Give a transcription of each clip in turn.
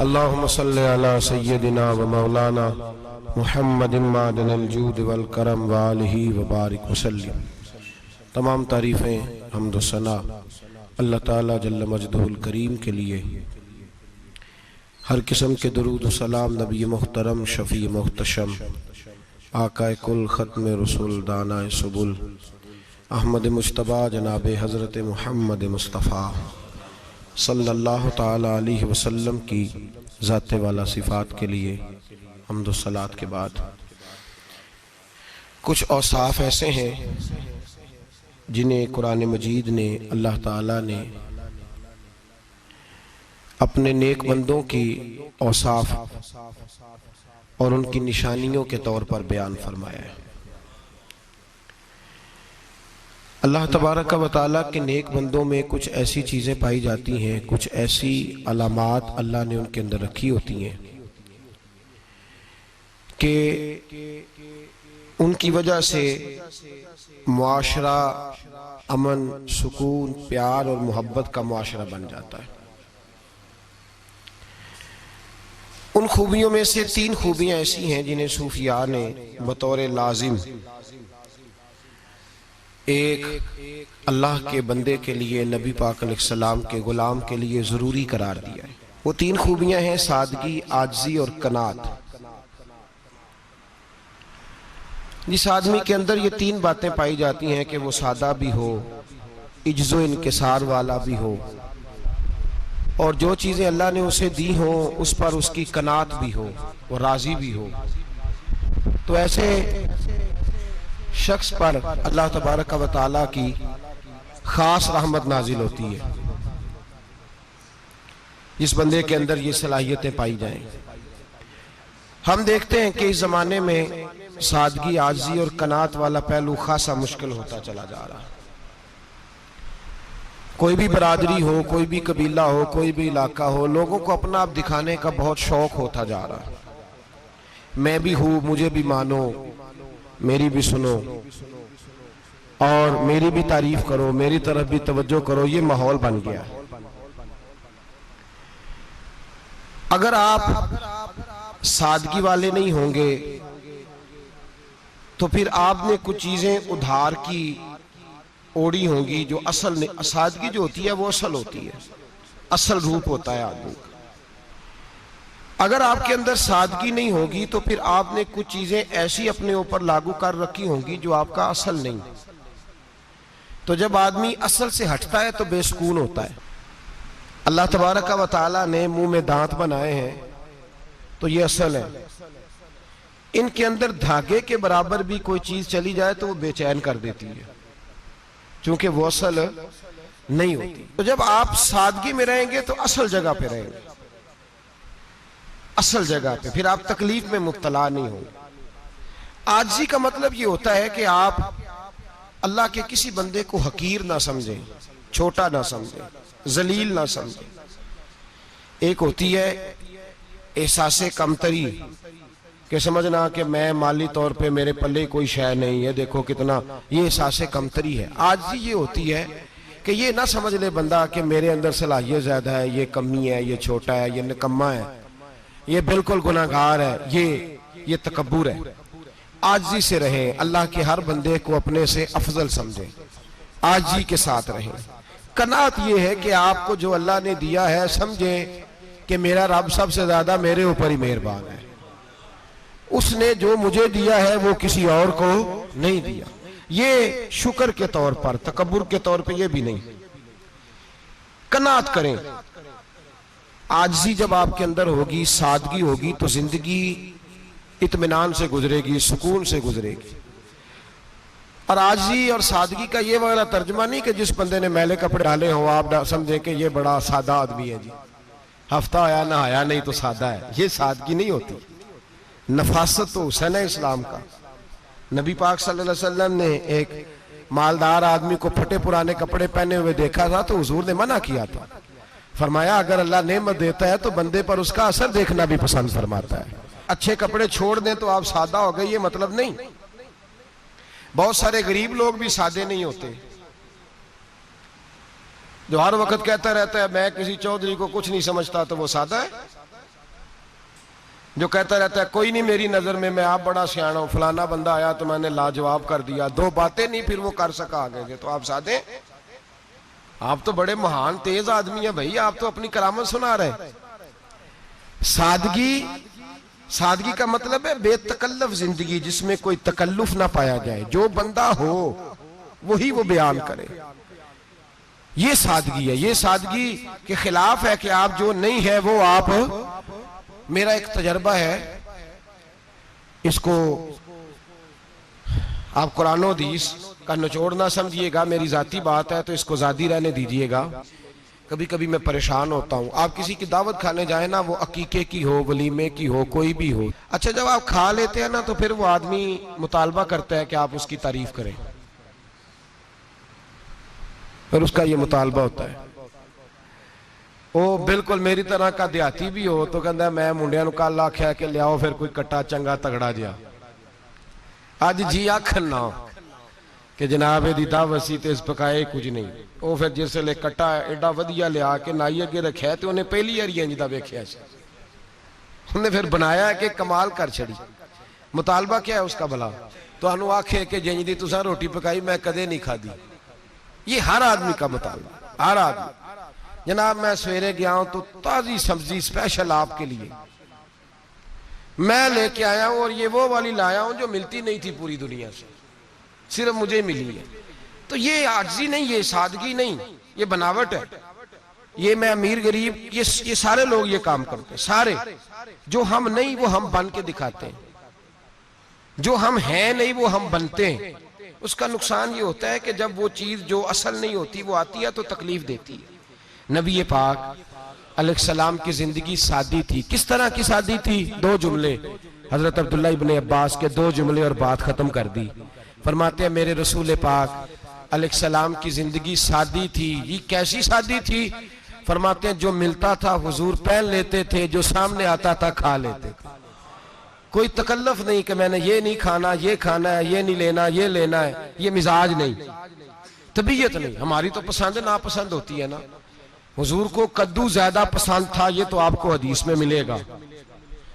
اللہم صلی علی سیدنا و مولانا محمد معدن الجود والکرم وآلہ وبارک وسلم۔ تمام تعریفیں حمد و ثنا اللہ تعالیٰ جل مجدہ الکریم کے لیے، ہر قسم کے درود و سلام نبی محترم شفیع محتشم آقا کل ختم رسول دانائے سبل احمد مجتبیٰ جناب حضرت محمد مصطفیٰ صلی اللہ تعالیٰ علیہ وسلم کی ذات والا صفات کے لیے حمد و صلات کے بعد کچھ اوصاف ایسے ہیں جنہیں قرآن مجید نے اللہ تعالیٰ نے اپنے نیک بندوں کی اوصاف اور ان کی نشانیوں کے طور پر بیان فرمایا ہے۔ اللہ تبارک و تعالیٰ کے نیک بندوں میں کچھ ایسی چیزیں پائی جاتی ہیں، کچھ ایسی علامات اللہ نے ان کے اندر رکھی ہوتی ہیں کہ ان کی وجہ سے معاشرہ امن، سکون، پیار اور محبت کا معاشرہ بن جاتا ہے۔ ان خوبیوں میں سے 3 خوبیاں ایسی ہیں جنہیں صوفیاء نے بطور لازم ایک اللہ کے بندے کے لیے، نبی پاک علیہ السلام کے غلام کے لیے ضروری قرار دیا ہے۔ وہ 3 خوبیاں ہیں سادگی، عاجزی اور قناعت۔ جس آدمی کے اندر یہ 3 باتیں پائی جاتی ہیں کہ وہ سادہ بھی ہو، عجز و انکسار والا بھی ہو، اور جو چیزیں اللہ نے اسے دی ہوں اس پر اس کی قناعت بھی ہو، وہ راضی بھی ہو، تو ایسے شخص پر اللہ تبارک و تعالیٰ کی خاص رحمت نازل ہوتی ہے جس بندے کے اندر یہ صلاحیتیں پائی جائیں۔ ہم دیکھتے ہیں کہ اس زمانے میں سادگی، عاجزی اور قناعت والا پہلو خاصا مشکل ہوتا چلا جا رہا ہے۔ کوئی بھی برادری ہو، کوئی بھی قبیلہ ہو، کوئی بھی علاقہ ہو، لوگوں کو اپنا آپ دکھانے کا بہت شوق ہوتا جا رہا ہے۔ میں بھی ہوں، مجھے بھی مانو، میری بھی سنو اور میری بھی تعریف کرو، میری طرف بھی توجہ کرو، یہ ماحول بن گیا۔ اگر آپ سادگی والے نہیں ہوں گے تو پھر آپ نے کچھ چیزیں ادھار کی اوڑی ہوں گی جو اصل نہیں۔ سادگی جو ہوتی ہے وہ اصل ہوتی ہے، اصل روپ ہوتا ہے آدمی کا۔ اگر آپ کے اندر سادگی نہیں ہوگی تو پھر آپ نے کچھ چیزیں ایسی اپنے اوپر لاگو کر رکھی ہوں گی جو آپ کا اصل نہیں۔ تو جب آدمی اصل سے ہٹتا ہے تو بے سکون ہوتا ہے۔ اللہ تبارک و تعالیٰ نے منہ میں دانت بنائے ہیں تو یہ اصل ہے۔ ان کے اندر دھاگے کے برابر بھی کوئی چیز چلی جائے تو وہ بے چین کر دیتی ہے، چونکہ وہ اصل نہیں ہوتی۔ تو جب آپ سادگی میں رہیں گے تو اصل جگہ پہ رہیں گے، اصل جگہ پہ، پھر آپ تکلیف میں مبتلا نہیں ہوں گے۔ عاجزی کا مطلب یہ ہوتا ہے کہ آپ اللہ کے کسی بندے کو حقیر نہ سمجھیں، چھوٹا نہ سمجھیں، ذلیل نہ سمجھیں۔ ایک ہوتی ہے احساس کمتری، کہ سمجھنا کہ میں مالی طور پہ میرے پلے کوئی شے نہیں ہے، دیکھو کتنا، یہ احساس کمتری ہے۔ عاجزی یہ ہوتی ہے کہ یہ نہ سمجھ لے بندہ کہ میرے اندر صلاحیت زیادہ ہے، یہ کمی ہے، یہ چھوٹا ہے، یہ نکما ہے، یہ بالکل گناہگار ہے، یہ تکبر ہے۔ عاجزی سے رہیں، اللہ کے ہر بندے کو اپنے سے افضل سمجھیں، عاجزی کے ساتھ رہیں۔ قناعت یہ ہے کہ آپ کو جو اللہ نے دیا ہے سمجھیں کہ میرا رب سب سے زیادہ میرے اوپر ہی مہربان ہے، اس نے جو مجھے دیا ہے وہ کسی اور کو نہیں دیا۔ یہ شکر کے طور پر، تکبر کے طور پہ یہ بھی نہیں۔ قناعت کریں۔ عاجزی جب آپ کے اندر ہوگی، سادگی ہوگی تو زندگی اطمینان سے گزرے گی، سکون سے گزرے گی۔ اور عاجزی اور سادگی کا یہ والا ترجمہ نہیں کہ جس بندے نے میلے کپڑے ڈالے ہوں آپ سمجھیں کہ یہ بڑا سادہ آدمی ہے، جی ہفتہ آیا نہ آیا نہیں تو سادہ ہے۔ یہ سادگی نہیں ہوتی، نفاست تو حسن ہے اسلام کا۔ نبی پاک صلی اللہ علیہ وسلم نے ایک مالدار آدمی کو پھٹے پرانے کپڑے پہنے ہوئے دیکھا تھا تو حضور نے منع کیا تھا، فرمایا اگر اللہ نعمت دیتا ہے تو بندے پر اس کا اثر دیکھنا بھی پسند فرماتا ہے۔ اچھے کپڑے چھوڑ دیں تو آپ سادہ ہو گئے، یہ مطلب نہیں۔ بہت سارے غریب لوگ بھی سادے نہیں ہوتے، جو ہر وقت کہتا رہتا ہے میں کسی چودھری کو کچھ نہیں سمجھتا، تو وہ سادہ ہے؟ جو کہتا رہتا ہے کوئی نہیں میری نظر میں آپ بڑا سیانا ہوں، فلانا بندہ آیا تو میں نے لاجواب کر دیا، دو باتیں نہیں پھر وہ کر سکا آگے سے، تو آپ سادے، آپ تو بڑے مہان تیز آدمی ہیں بھائی، آپ تو اپنی کرامت سنا رہے ہیں۔ سادگی کا مطلب ہے بے تکلف زندگی، جس میں کوئی تکلف نہ پایا جائے، جو بندہ ہو وہی وہ بیان کرے، یہ سادگی ہے۔ یہ سادگی کے خلاف ہے کہ آپ جو نہیں ہے وہ آپ، میرا ایک تجربہ ہے، اس کو آپ قرآن و حدیث کا نچوڑ نہ سمجھیے گا، میری ذاتی بات ہے تو اس کو ذاتی رہنے دیجیے گا۔ کبھی کبھی میں پریشان ہوتا ہوں، آپ کسی کی دعوت کھانے جائیں نا، وہ عقیقے کی ہو، ولیمے کی ہو، کوئی بھی ہو، اچھا جب آپ کھا لیتے ہیں نا تو پھر وہ آدمی مطالبہ کرتا ہے کہ آپ اس کی تعریف کریں، اور اس کا یہ مطالبہ ہوتا ہے۔ وہ بالکل میری طرح کا دیہاتی بھی ہو تو کہتا ہے میں منڈیاں نو کل آکھیا کہ لیاؤ پھر کوئی کٹا چنگا تگڑا جیا، آج جی آکھن نہ کہ جناب دی دعوت سی تے اس پکائے کچھ نہیں، وہ پھر جس لے کٹا ایڈا ودیا لیا کہ نائی اگے رکھیا ہے تو انہیں پہلی ہری انج دا ویکھیا سی، انہیں پھر بنایا ہے کہ کمال کر چھڑی۔ مطالبہ کیا ہے اس کا بھلا؟ تو انہوں آکھے کہ جنج دی تساں روٹی پکائی میں کدے نہیں کھا دی۔ یہ ہر آدمی کا مطالبہ، ہر آدمی۔ جناب میں سویرے گیا ہوں تو تازی سبزی اسپیشل آپ کے لیے میں لے کے آیا ہوں، اور یہ وہ والی لایا ہوں جو ملتی نہیں تھی پوری دنیا سے، صرف مجھے ملی ہے۔ تو یہ عاجزی نہیں، یہ سادگی نہیں، یہ بناوٹ ہے۔ یہ میں امیر غریب، یہ سارے لوگ یہ کام کرتے ہیں، سارے۔ جو ہم نہیں وہ ہم بن کے دکھاتے ہیں، جو ہم ہیں نہیں وہ ہم بنتے ہیں۔ اس کا نقصان یہ ہوتا ہے کہ جب وہ چیز جو اصل نہیں ہوتی وہ آتی ہے تو تکلیف دیتی ہے۔ نبی پاک علیہ السلام کی زندگی سادی تھی۔ کس طرح کی سادی تھی؟ دو جملے، حضرت عبداللہ ابن عباس کے دو جملے اور بات ختم کر دی۔ فرماتے ہیں میرے رسول پاک علیہ السلام کی زندگی سادی تھی۔ یہ کیسی سادی تھی؟ فرماتے ہیں جو ملتا تھا حضور پہن لیتے تھے، جو سامنے آتا تھا کھا لیتے تھے۔ کوئی تکلف نہیں کہ میں نے یہ نہیں کھانا، یہ کھانا ہے، یہ نہیں لینا، یہ لینا ہے، یہ مزاج نہیں، طبیعت نہیں۔ ہماری تو پسند ناپسند ہوتی ہے نا۔ حضور کو کدو زیادہ پسند تھا، یہ تو آپ کو حدیث میں ملے گا،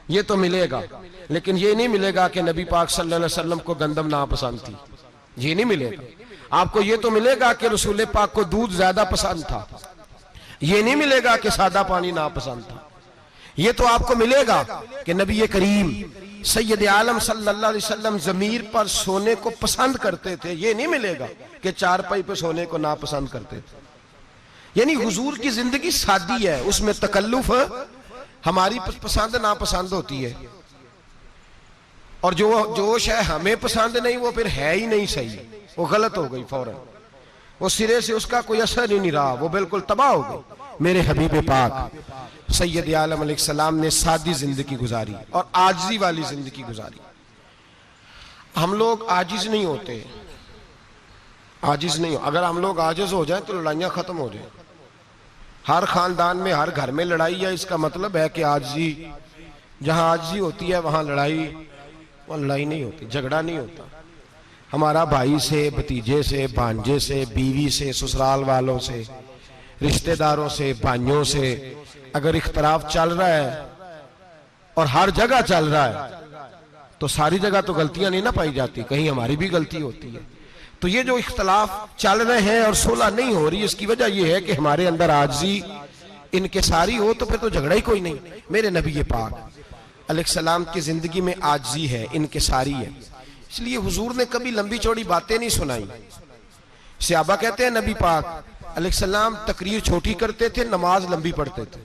یہ تو ملے گا، لیکن یہ نہیں ملے گا کہ نبی پاک صلی اللہ علیہ وسلم کو گندم ناپسند تھی، یہ نہیں ملے گا۔ آپ کو یہ تو ملے گا کہ رسول پاک کو دودھ زیادہ پسند تھا، یہ نہیں ملے گا کہ سادہ پانی ناپسند تھا۔ یہ تو آپ کو ملے گا کہ نبی کریم سید عالم صلی اللہ علیہ وسلم ضمیر پر سونے کو پسند کرتے تھے، یہ نہیں ملے گا کہ چارپائی پہ سونے کو ناپسند کرتے تھے۔ یعنی حضور کی زندگی سادی ہے، اس میں تکلف ہماری پسند ناپسند ہوتی ہے، اور جو شے ہمیں پسند نہیں وہ پھر ہے ہی نہیں صحیح، وہ غلط ہو گئی فوراً، وہ سرے سے اس کا کوئی اثر ہی نہیں رہا، وہ بالکل تباہ ہو گئی۔ میرے حبیب پاک سید عالم علیہ السلام نے سادی زندگی گزاری اور عاجزی والی زندگی گزاری۔ ہم لوگ عاجز نہیں ہوتے، عاجز نہیں ہو، اگر ہم لوگ عاجز ہو جائیں تو لڑائیاں ختم ہو جائیں۔ ہر خاندان میں ہر گھر میں لڑائی ہے، اس کا مطلب ہے کہ عاجزی، جہاں عاجزی ہوتی ہے وہاں لڑائی نہیں ہوتی، جھگڑا نہیں ہوتا۔ ہمارا بھائی سے، بھتیجے سے، بھانجے سے، بیوی سے، سسرال والوں سے، رشتہ داروں سے، بھائیوں سے اگر اختلاف چل رہا ہے اور ہر جگہ چل رہا ہے تو ساری جگہ تو غلطیاں نہیں نہ پائی جاتی، کہیں ہماری بھی غلطی ہوتی ہے۔ تو یہ جو اختلاف چل رہے ہیں اور صلح نہیں ہو رہی، اس کی وجہ یہ ہے کہ ہمارے اندر عاجزی انکساری ہو، تو پھر تو جھگڑا ہی کوئی نہیں۔ میرے نبی پاک علیہ السلام کی زندگی میں عاجزی ہے، انکساری ہے، اس لیے حضور نے کبھی لمبی چوڑی باتیں نہیں سنائی۔ صحابہ کہتے ہیں نبی پاک علیہ السلام تقریر چھوٹی کرتے تھے، نماز لمبی پڑھتے تھے۔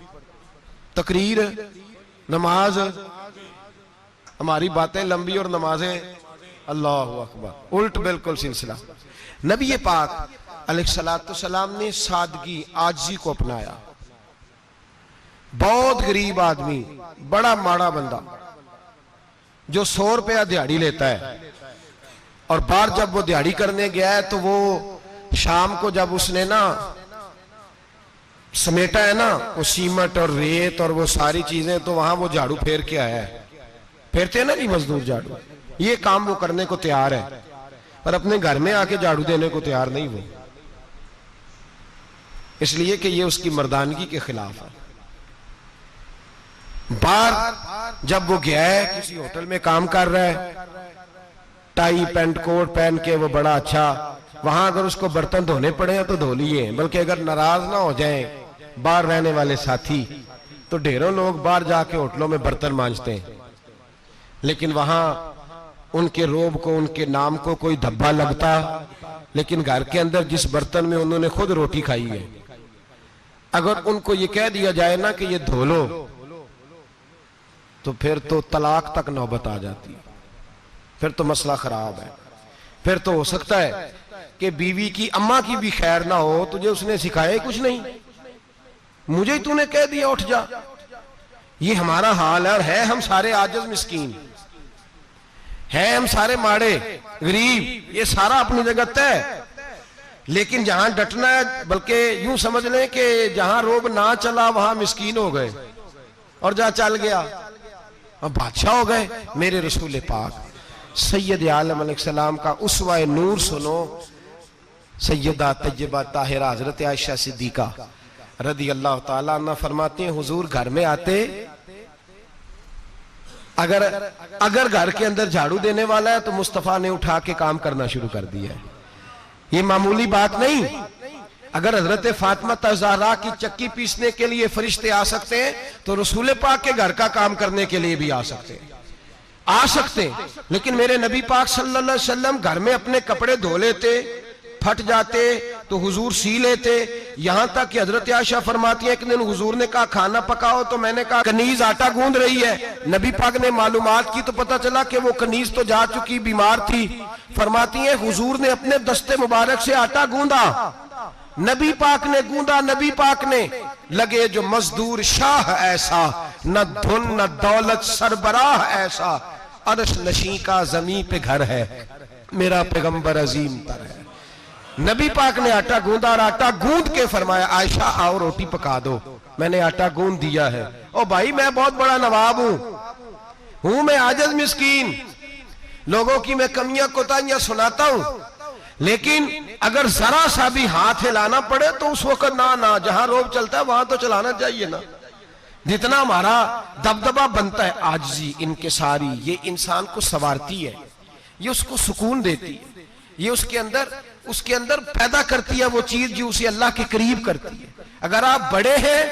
تقریر، نماز، ہماری باتیں لمبی اور نمازیں اللہ اکبر الٹ بالکل سلسلہ۔ نبی پاک علیہ السلام نے سادگی، عاجزی کو اپنایا۔ بہت غریب آدمی، بڑا ماڑا بندہ جو 100 روپیہ دیہاڑی لیتا ہے، اور بار جب وہ دیہاڑی کرنے گیا ہے تو وہ شام کو جب اس نے نا سمیٹا ہے نا وہ سیمٹ اور ریت اور وہ ساری چیزیں، تو وہاں وہ جھاڑو پھیر کے آیا ہے۔ پھیرتے ہیں نا جی مزدور جھاڑو، یہ کام وہ کرنے کو تیار ہے، پر اپنے گھر میں آ کے جھاڑو دینے کو تیار نہیں ہو، اس لیے کہ یہ اس کی مردانگی کے خلاف ہے۔ بار جب وہ گیا ہے کسی ہوٹل میں کام کر رہا ہے، ٹائی پینٹ کوٹ پہن کے وہ بڑا اچھا، وہاں اگر اس کو برتن دھونے پڑے ہیں تو دھو لیے، بلکہ اگر ناراض نہ ہو جائیں باہر رہنے والے ساتھی تو ڈھیروں لوگ باہر جا کے ہوٹلوں میں برتن مانجتے ہیں، لیکن وہاں ان کے روب کو، ان کے نام کو کوئی دھبا لگتا، لیکن گھر کے اندر جس برتن میں انہوں نے خود روٹی کھائی ہے، اگر ان کو یہ کہہ دیا جائے نا کہ یہ دھو لو تو پھر تو طلاق تک نوبت آ جاتی، پھر تو مسئلہ خراب ہے، پھر تو ہو سکتا ہے کہ بیوی کی اماں کی بھی خیر نہ ہو، تجھے اس نے سکھایا کچھ نہیں، مجھے ہی تو نے کہہ دیا اٹھ جا۔ یہ ہمارا حال ہے، اور ہے ہم سارے عاجز مسکین، ہیں ہم سارے ماڑے غریب، یہ سارا اپنی جگہ طے، لیکن جہاں ڈٹنا ہے، بلکہ یوں سمجھ لیں کہ جہاں روب نہ چلا وہاں مسکین ہو گئے، اور جہاں چل گیا اب بادشاہ ہو گئے۔ میرے رسول پاک سید عالم علیہ السلام کا اسوہ نور سنو، سیدہ طیبہ طاہرہ حضرت عائشہ صدیقہ رضی اللہ تعالیٰ عنہ فرماتے ہیں حضور گھر میں آتے، اگر گھر کے اندر جھاڑو دینے والا ہے تو مصطفیٰ نے اٹھا کے کام کرنا شروع کر دیا ہے، یہ معمولی بات نہیں۔ اگر حضرت فاطمہ الزہرا کی چکی پیسنے کے لیے فرشتے آ سکتے ہیں تو رسول پاک کے گھر کا کام کرنے کے لیے بھی آ سکتے ہیں، لیکن میرے نبی پاک صلی اللہ علیہ وسلم گھر میں اپنے کپڑے دھو لیتے، پھٹ جاتے تو حضور سی لیتے، یہاں تک کہ حضرت عائشہ فرماتی ہیں ایک دن حضور نے کہا کھانا پکاؤ، تو میں نے کہا کنیز آٹا گوندھ رہی ہے، نبی پاک نے معلومات کی تو پتہ چلا کہ وہ کنیز تو جا چکی بیمار تھی، فرماتی ہیں حضور نے اپنے دستے مبارک سے آٹا گوندھا، نبی پاک نے گوندھا، نبی پاک نے، لگے جو مزدور شاہ ایسا، نہ دھن نہ دولت سربراہ ایسا، عرش نشین کا زمین پہ گھر ہے، میرا پیغمبر عظیم تر ہے۔ نبی پاک نے آٹا گوندھا اور آٹا گوندھ کے فرمایا عائشہ آؤ روٹی پکا دو، میں نے آٹا گوندھ دیا ہے۔ او بھائی میں بہت بڑا نواب ہوں میں عاجز مسکین، لوگوں کی میں کمیاں کوتاہیاں سناتا ہوں، لیکن اگر ذرا سا بھی ہاتھ ہلانا پڑے تو اس وقت نہ جہاں روب چلتا ہے وہاں تو چلانا چاہیے نا۔ جتنا ہمارا دبدبہ بنتا ہے عاجزی انکساری، یہ انسان کو سنوارتی ہے، یہ اس کو سکون دیتی ہے، یہ اس کے اندر پیدا کرتی ہے وہ چیز جو اسے اللہ کے قریب کرتی ہے۔ اگر آپ بڑے ہیں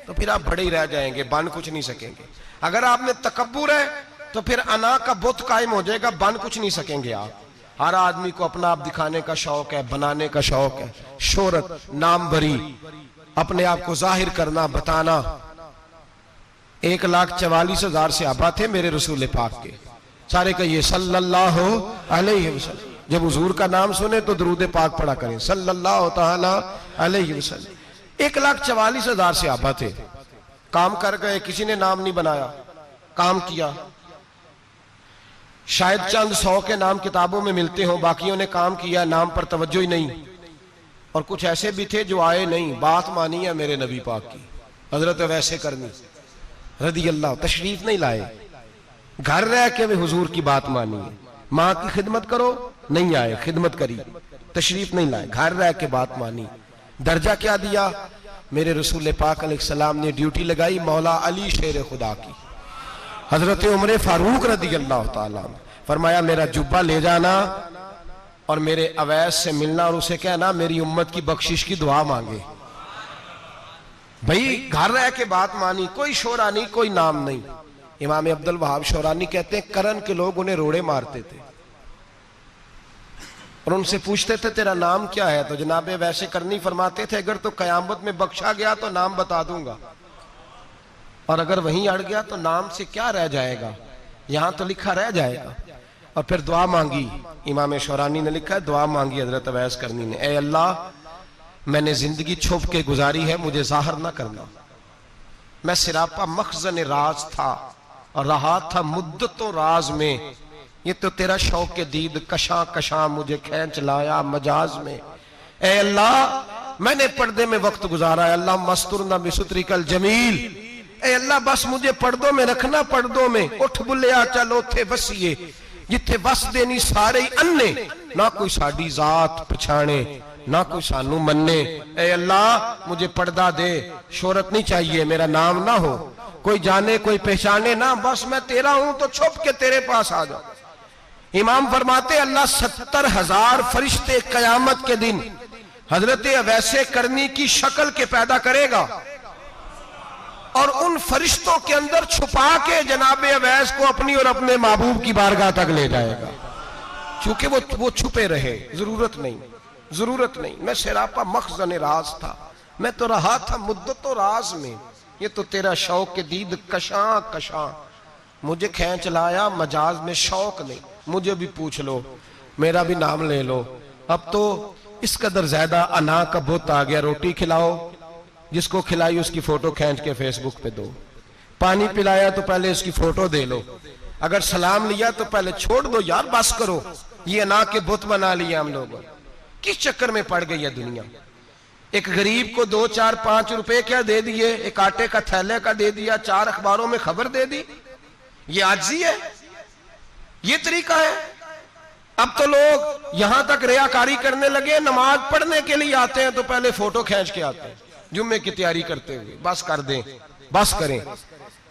تو پھر آپ بڑے ہی رہ جائیں گے، بن کچھ نہیں سکیں گے۔ اگر آپ میں تکبر ہے تو پھر انا کا بت قائم ہو جائے گا، بن کچھ نہیں سکیں گے آپ۔ ہر آدمی کو اپنا آپ دکھانے کا شوق ہے، بنانے کا شوق ہے، شہرت، نام بری، اپنے آپ کو ظاہر کرنا، بتانا۔ 1,44,000 صحابہ تھے میرے رسول پاک کے، سارے کہیے صلی اللہ علیہ وسلم، جب حضور کا نام سنے تو درود پاک پڑھا کریں صلی اللہ تعالی علیہ وسلم۔ 1,44,000 صحابہ تھے، کام کر گئے، کسی نے نام نہیں بنایا، کام کیا، شاید چند 100 کے نام کتابوں میں ملتے ہوں، باقیوں نے کام کیا، نام پر توجہ ہی نہیں، اور کچھ ایسے بھی تھے جو آئے نہیں، بات مانی ہے میرے نبی پاک کی، حضرت ویسے کرنی رضی اللہ، تشریف نہیں لائے، گھر رہ کے بھی حضور کی بات مانی ہے، ماں کی خدمت کرو نہیں آئے، خدمت کری، تشریف نہیں لائے، گھر رہ کے بات مانی۔ درجہ کیا دیا میرے رسول پاک علیہ السلام نے؟ ڈیوٹی لگائی مولا علی شیر خدا کی، حضرت عمر فاروق رضی اللہ تعالیٰ، فرمایا میرا جبہ لے جانا اور میرے اویس سے ملنا اور اسے کہنا میری امت کی بخشش کی دعا مانگے۔ بھئی گھر رہ کے بات مانی، کوئی شورا نہیں، کوئی نام نہیں۔ امام عبد الوہاب شورانی کہتے ہیں کرن کے لوگ انہیں روڑے مارتے تھے اور ان سے پوچھتے تھے تیرا نام کیا ہے، تو جناب ویسے کرنی فرماتے تھے اگر تو قیامت میں بخشا گیا تو نام بتا دوں گا، اور اگر وہیں اڑ گیا تو نام سے کیا رہ جائے گا، یہاں تو لکھا رہ جائے گا۔ اور پھر دعا مانگی، امام شورانی نے لکھا ہے دعا مانگی حضرت اویس کرنی نے، اے اللہ میں نے زندگی چھپ کے گزاری ہے، مجھے ظاہر نہ کرنا، میں سراپا مخزن راز تھا اور رہا تھا مدتوں راز میں، یہ تو تیرا شوق دید کشاں کشاں مجھے کھینچ لایا مجاز میں۔ اے اللہ میں نے پردے میں وقت گزارا ہے، اللہ مسترنا بسترک الجمیل، اے اللہ بس مجھے پردوں میں رکھنا، پردوں میں اٹھ بلیا چلو تھے وسیے، جتھے وس دینی سارے انے، نہ کوئی ساڑی ذات پچھانے نہ کوئی سانو مننے، اے اللہ مجھے پردہ دے، شہرت نہیں چاہیے، میرا نام نہ ہو، کوئی جانے کوئی پہچانے نہ، بس میں تیرا ہوں تو چھپ کے تیرے پاس آ جاؤ۔ امام فرماتے اللہ 70,000 فرشتے قیامت کے دن حضرت اویس کرنی کی شکل کے پیدا کرے گا، اور ان فرشتوں کے اندر چھپا کے جناب اویس کو اپنی اور اپنے محبوب کی بارگاہ تک لے جائے گا، چونکہ وہ چھپے رہے، ضرورت نہیں۔ میں سراپا مخزن راز تھا، میں تو رہا تھا مدت و راز میں، یہ تو تیرا شوق کے دید کشاں مجھے کھینچ لایا، مجاز میں شوق نہیں، مجھے بھی پوچھ لو، میرا بھی نام لے لو۔ اب تو اس قدر زیادہ انا کا بت آ گیا، روٹی کھلاؤ، جس کو کھلائی اس کی فوٹو کھینچ کے فیس بک پہ دو، پانی پلایا تو پہلے اس کی فوٹو دے لو، اگر سلام لیا تو پہلے چھوڑ دو یار، بس کرو۔ یہ انا کے بت بنا لیا ہم لوگوں، کس چکر میں پڑ گئی ہے دنیا؟ ایک غریب کو 2 4 5 روپے کیا دے دیے، ایک آٹے کا تھیلے کا دے دیا، 4 اخباروں میں خبر دے دی، یہ عاجزی ہے؟ یہ طریقہ ہے؟ اب تو لوگ یہاں تک ریاکاری کرنے لگے، نماز پڑھنے کے لیے آتے ہیں تو پہلے فوٹو کھینچ کے آتے ہیں جمعے کی تیاری کرتے ہوئے۔ بس کر دیں، بس کریں،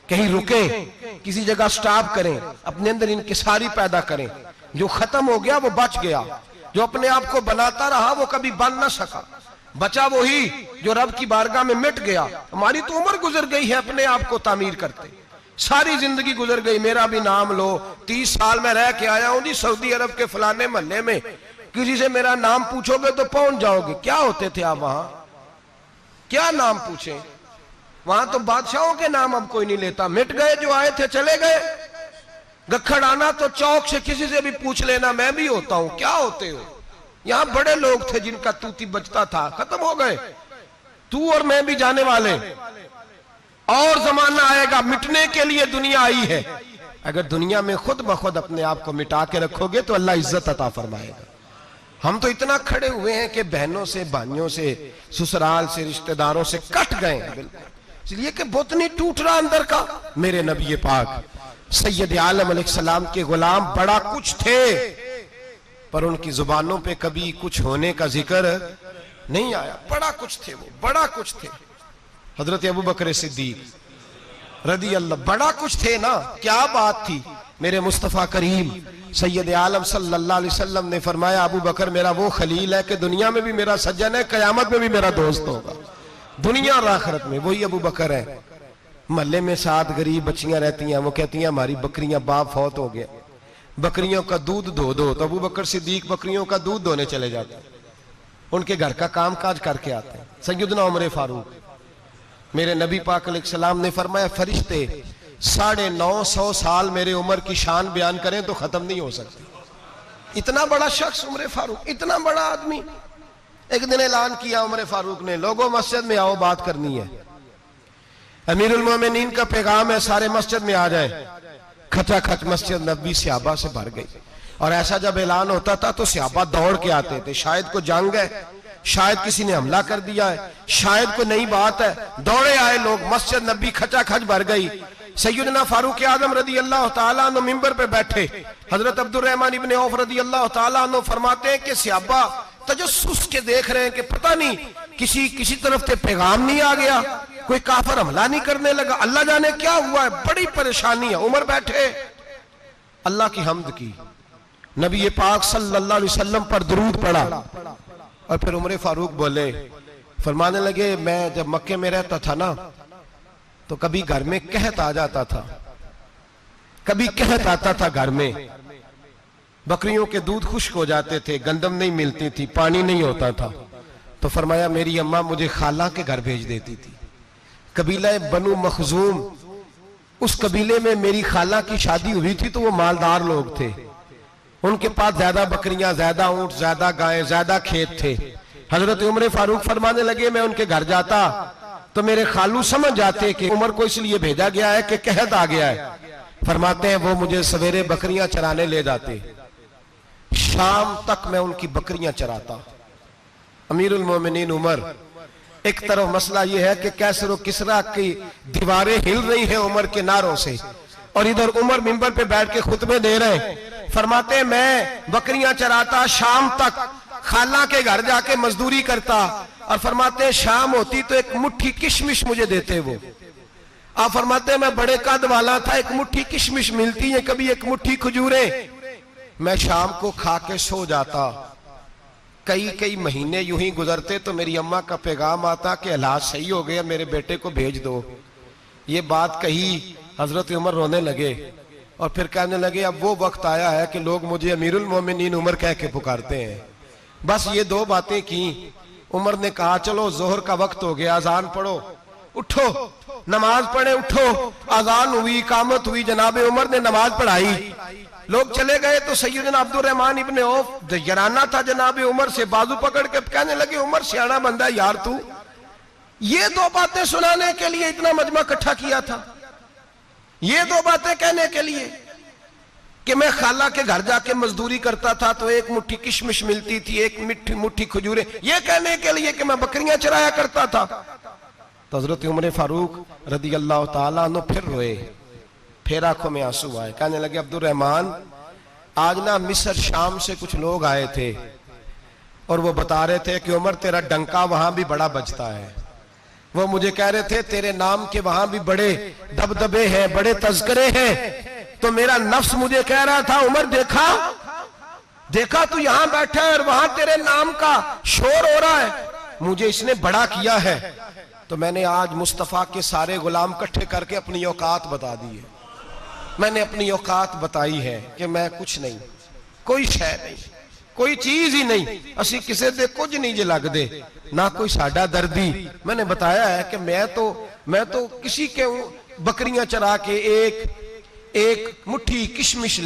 کہیں رکیں، کسی جگہ سٹاپ کریں، اپنے اندر انکساری پیدا کریں۔ جو ختم ہو گیا وہ بچ گیا، جو اپنے آپ کو بناتا رہا وہ کبھی بن نہ سکا، بچا وہی جو رب کی بارگاہ میں مٹ گیا۔ ہماری تو عمر گزر گئی ہے اپنے آپ کو تعمیر کرتے، ساری زندگی گزر گئی۔ میرا بھی نام لو، 30 سال میں رہ کے آیا ہوں جی سعودی عرب کے فلانے محلے میں، کسی سے میرا نام پوچھو گے تو پہنچ جاؤ گے۔ کیا ہوتے تھے آپ وہاں؟ کیا نام پوچھیں؟ وہاں تو بادشاہوں کے نام اب کوئی نہیں لیتا، مٹ گئے، جو آئے تھے چلے گئے۔ گکھڑ آنا تو چوک سے کسی سے بھی پوچھ لینا، میں بھی ہوتا ہوں، کیا ہوتے ہو؟ یہاں بڑے لوگ تھے جن کا توتی بچتا تھا، ختم ہو گئے، تو اور میں بھی جانے والے، اور زمانہ آئے گا، مٹنے کے لیے دنیا آئی ہے۔ اگر دنیا میں خود بخود اپنے آپ کو مٹا کے رکھو گے تو اللہ عزت عطا فرمائے گا۔ ہم تو اتنا کھڑے ہوئے ہیں کہ بہنوں سے، بھائیوں سے، سسرال سے، رشتہ داروں سے کٹ گئے ہیں، بالکل اس لیے کہ بت نہیں ٹوٹ رہا اندر کا۔ میرے نبی پاک سید عالم علیہ السلام کے غلام بڑا کچھ تھے، پر ان کی زبانوں پہ کبھی کچھ ہونے کا ذکر نہیں آیا۔ بڑا کچھ تھے، وہ بڑا کچھ تھے۔ حضرت ابو بکر صدیق رضی اللہ، بڑا کچھ تھے نا، کیا بات تھی۔ میرے مصطفیٰ کریم سید عالم صلی اللہ علیہ وسلم نے فرمایا ابو بکر میرا وہ خلیل ہے کہ دنیا میں بھی میرا سجن ہے، قیامت میں بھی میرا دوست ہوگا، دنیا اور آخرت میں وہی ابو بکر ہے۔ محلے میں 7 غریب بچیاں رہتی ہیں، وہ کہتی ہیں ہماری بکریاں، باپ فوت ہو گیا، بکریوں کا دودھ دھو دو، تو ابو بکر صدیق بکریوں کا دودھ دھونے چلے جاتے ہیں، ان کے گھر کا کام کاج کر کے آتے ہیں۔ سیدنا عمر فاروق، میرے نبی پاک علیہ السلام نے فرمایا فرشتے 950 سال میرے عمر کی شان بیان کریں تو ختم نہیں ہو سکتی۔ اتنا بڑا شخص عمر فاروق، اتنا بڑا آدمی۔ ایک دن اعلان کیا عمر فاروق نے، لوگوں مسجد میں آؤ، بات کرنی ہے، امیر المومنین کا پیغام ہے، سارے مسجد میں آ جائیں۔ کھچا کھچ مسجد نبوی صحابہ سے بھر گئی، اور ایسا جب اعلان ہوتا تھا تو صحابہ دوڑ کے آتے تھے، شاید کو جنگ ہے، شاید کسی نے حملہ کر دیا ہے، شاید کوئی نئی بات ہے، دوڑے آئے لوگ، مسجد نبی کھچا کھچ بھر گئی۔ سیدنا فاروق اعظم رضی اللہ تعالیٰ عنہ منبر پہ بیٹھے، حضرت عبد الرحمن ابن عوف رضی اللہ تعالیٰ عنہ فرماتے ہیں کہ صحابہ تجسس کے دیکھ رہے ہیں کہ پتہ نہیں کسی طرف سے پیغام نہیں آ گیا، کوئی کافر حملہ نہیں کرنے لگا، اللہ جانے کیا ہوا ہے، بڑی پریشانی ہے۔ عمر بیٹھے، اللہ کی حمد کی، نبی پاک صلی اللہ علیہ وسلم پر درود پڑھا، اور پھر عمر فاروق بولے، فرمانے لگے میں جب مکے میں رہتا تھا نا تو کبھی گھر میں قحط آ جاتا تھا، کبھی قحط آتا تھا گھر میں، بکریوں کے دودھ خشک ہو جاتے تھے، گندم نہیں ملتی تھی، پانی نہیں ہوتا تھا، تو فرمایا میری اماں مجھے خالہ کے گھر بھیج دیتی تھی۔ قبیلہ بنو مخزوم، اس قبیلے میں میری خالہ کی شادی ہوئی تھی تو وہ مالدار لوگ تھے، ان کے پاس زیادہ بکریاں، زیادہ اونٹ، زیادہ گائیں، زیادہ کھیت تھے۔ حضرت عمر فاروق فرمانے لگے میں ان کے گھر جاتا تو میرے خالو سمجھ جاتے کہ عمر کو اس لیے بھیجا گیا ہے کہ قحط آ گیا ہے، فرماتے ہیں وہ مجھے سویرے بکریاں چرانے لے جاتے، شام تک میں ان کی بکریاں چراتا۔ امیر المومنین عمر، ایک طرف مسئلہ یہ ہے کہ کیسر و کسرا کی دیواریں ہل رہی ہیں عمر کے نعروں سے، اور ادھر عمر منبر پہ بیٹھ کے خطبے دے رہے ہیں، فرماتے ہیں میں بکریاں چراتا، شام تک خالہ کے گھر جا کے مزدوری کرتا، اور فرماتے ہیں شام ہوتی تو ایک مٹھی کشمش مجھے دیتے وہ، آپ فرماتے ہیں میں بڑے قد والا تھا, ایک مٹھی کشمش ملتی ہے, کبھی ایک مٹھی کھجوریں, میں شام کو کھا کے سو جاتا. کئی مہینے یوں ہی گزرتے تو میری اماں کا پیغام آتا کہ حالات صحیح ہو گیا, میرے بیٹے کو بھیج دو. یہ بات کہی, حضرت عمر رونے لگے اور پھر کہنے لگے اب وہ وقت آیا ہے کہ لوگ مجھے امیر المومنین عمر کہہ کے پکارتے ہیں. بس یہ دو باتیں کی. عمر نے کہا چلو ظہر کا وقت ہو گیا, اذان پڑھو, اٹھو نماز پڑھے, اٹھو. اذان ہوئی, اقامت ہوئی, جناب عمر نے نماز پڑھائی, لوگ چلے گئے تو سیدنا عبد الرحمن ابن عوف یارانہ تھا جناب عمر سے, بازو پکڑ کے کہنے لگے عمر سیاڑا بندہ یار تو یہ دو باتیں سنانے کے لیے اتنا مجمع اکٹھا کیا تھا, یہ دو باتیں کہنے کے لیے کہ میں خالہ کے گھر جا کے مزدوری کرتا تھا تو ایک مٹھی کشمش ملتی تھی, ایک مٹھی کھجوریں, یہ کہنے کے لیے کہ میں بکریاں چرایا کرتا تھا. تو حضرت عمر فاروق رضی اللہ تعالیٰ عنہ پھر روئے, پھر آنکھوں میں آنسو آئے. کہنے لگے عبد الرحمن آج نا مصر شام سے کچھ لوگ آئے تھے اور وہ بتا رہے تھے کہ عمر تیرا ڈنکا وہاں بھی بڑا بجتا ہے. وہ مجھے کہہ رہے تھے تیرے نام کے وہاں بھی بڑے دبدبے ہیں, بڑے تذکرے ہیں. تو میرا نفس مجھے کہہ رہا تھا عمر دیکھا تو یہاں بیٹھا ہے اور وہاں تیرے نام کا شور ہو رہا ہے, مجھے اس نے بڑا کیا ہے. تو میں نے آج مصطفیٰ کے سارے غلام کٹھے کر کے اپنی اوقات بتا دی ہے. میں نے اپنی اوقات بتائی ہے کہ میں کچھ نہیں, کوئی شے نہیں, کوئی چیز ہی نہیں, اسی کسے دے کچھ نہیں جے لگ دے, نہ کوئی ساڈا دردی. میں نے بتایا ہے کہ میں تو کسی کے بکریاں چرا کے ایک مٹھی کشمش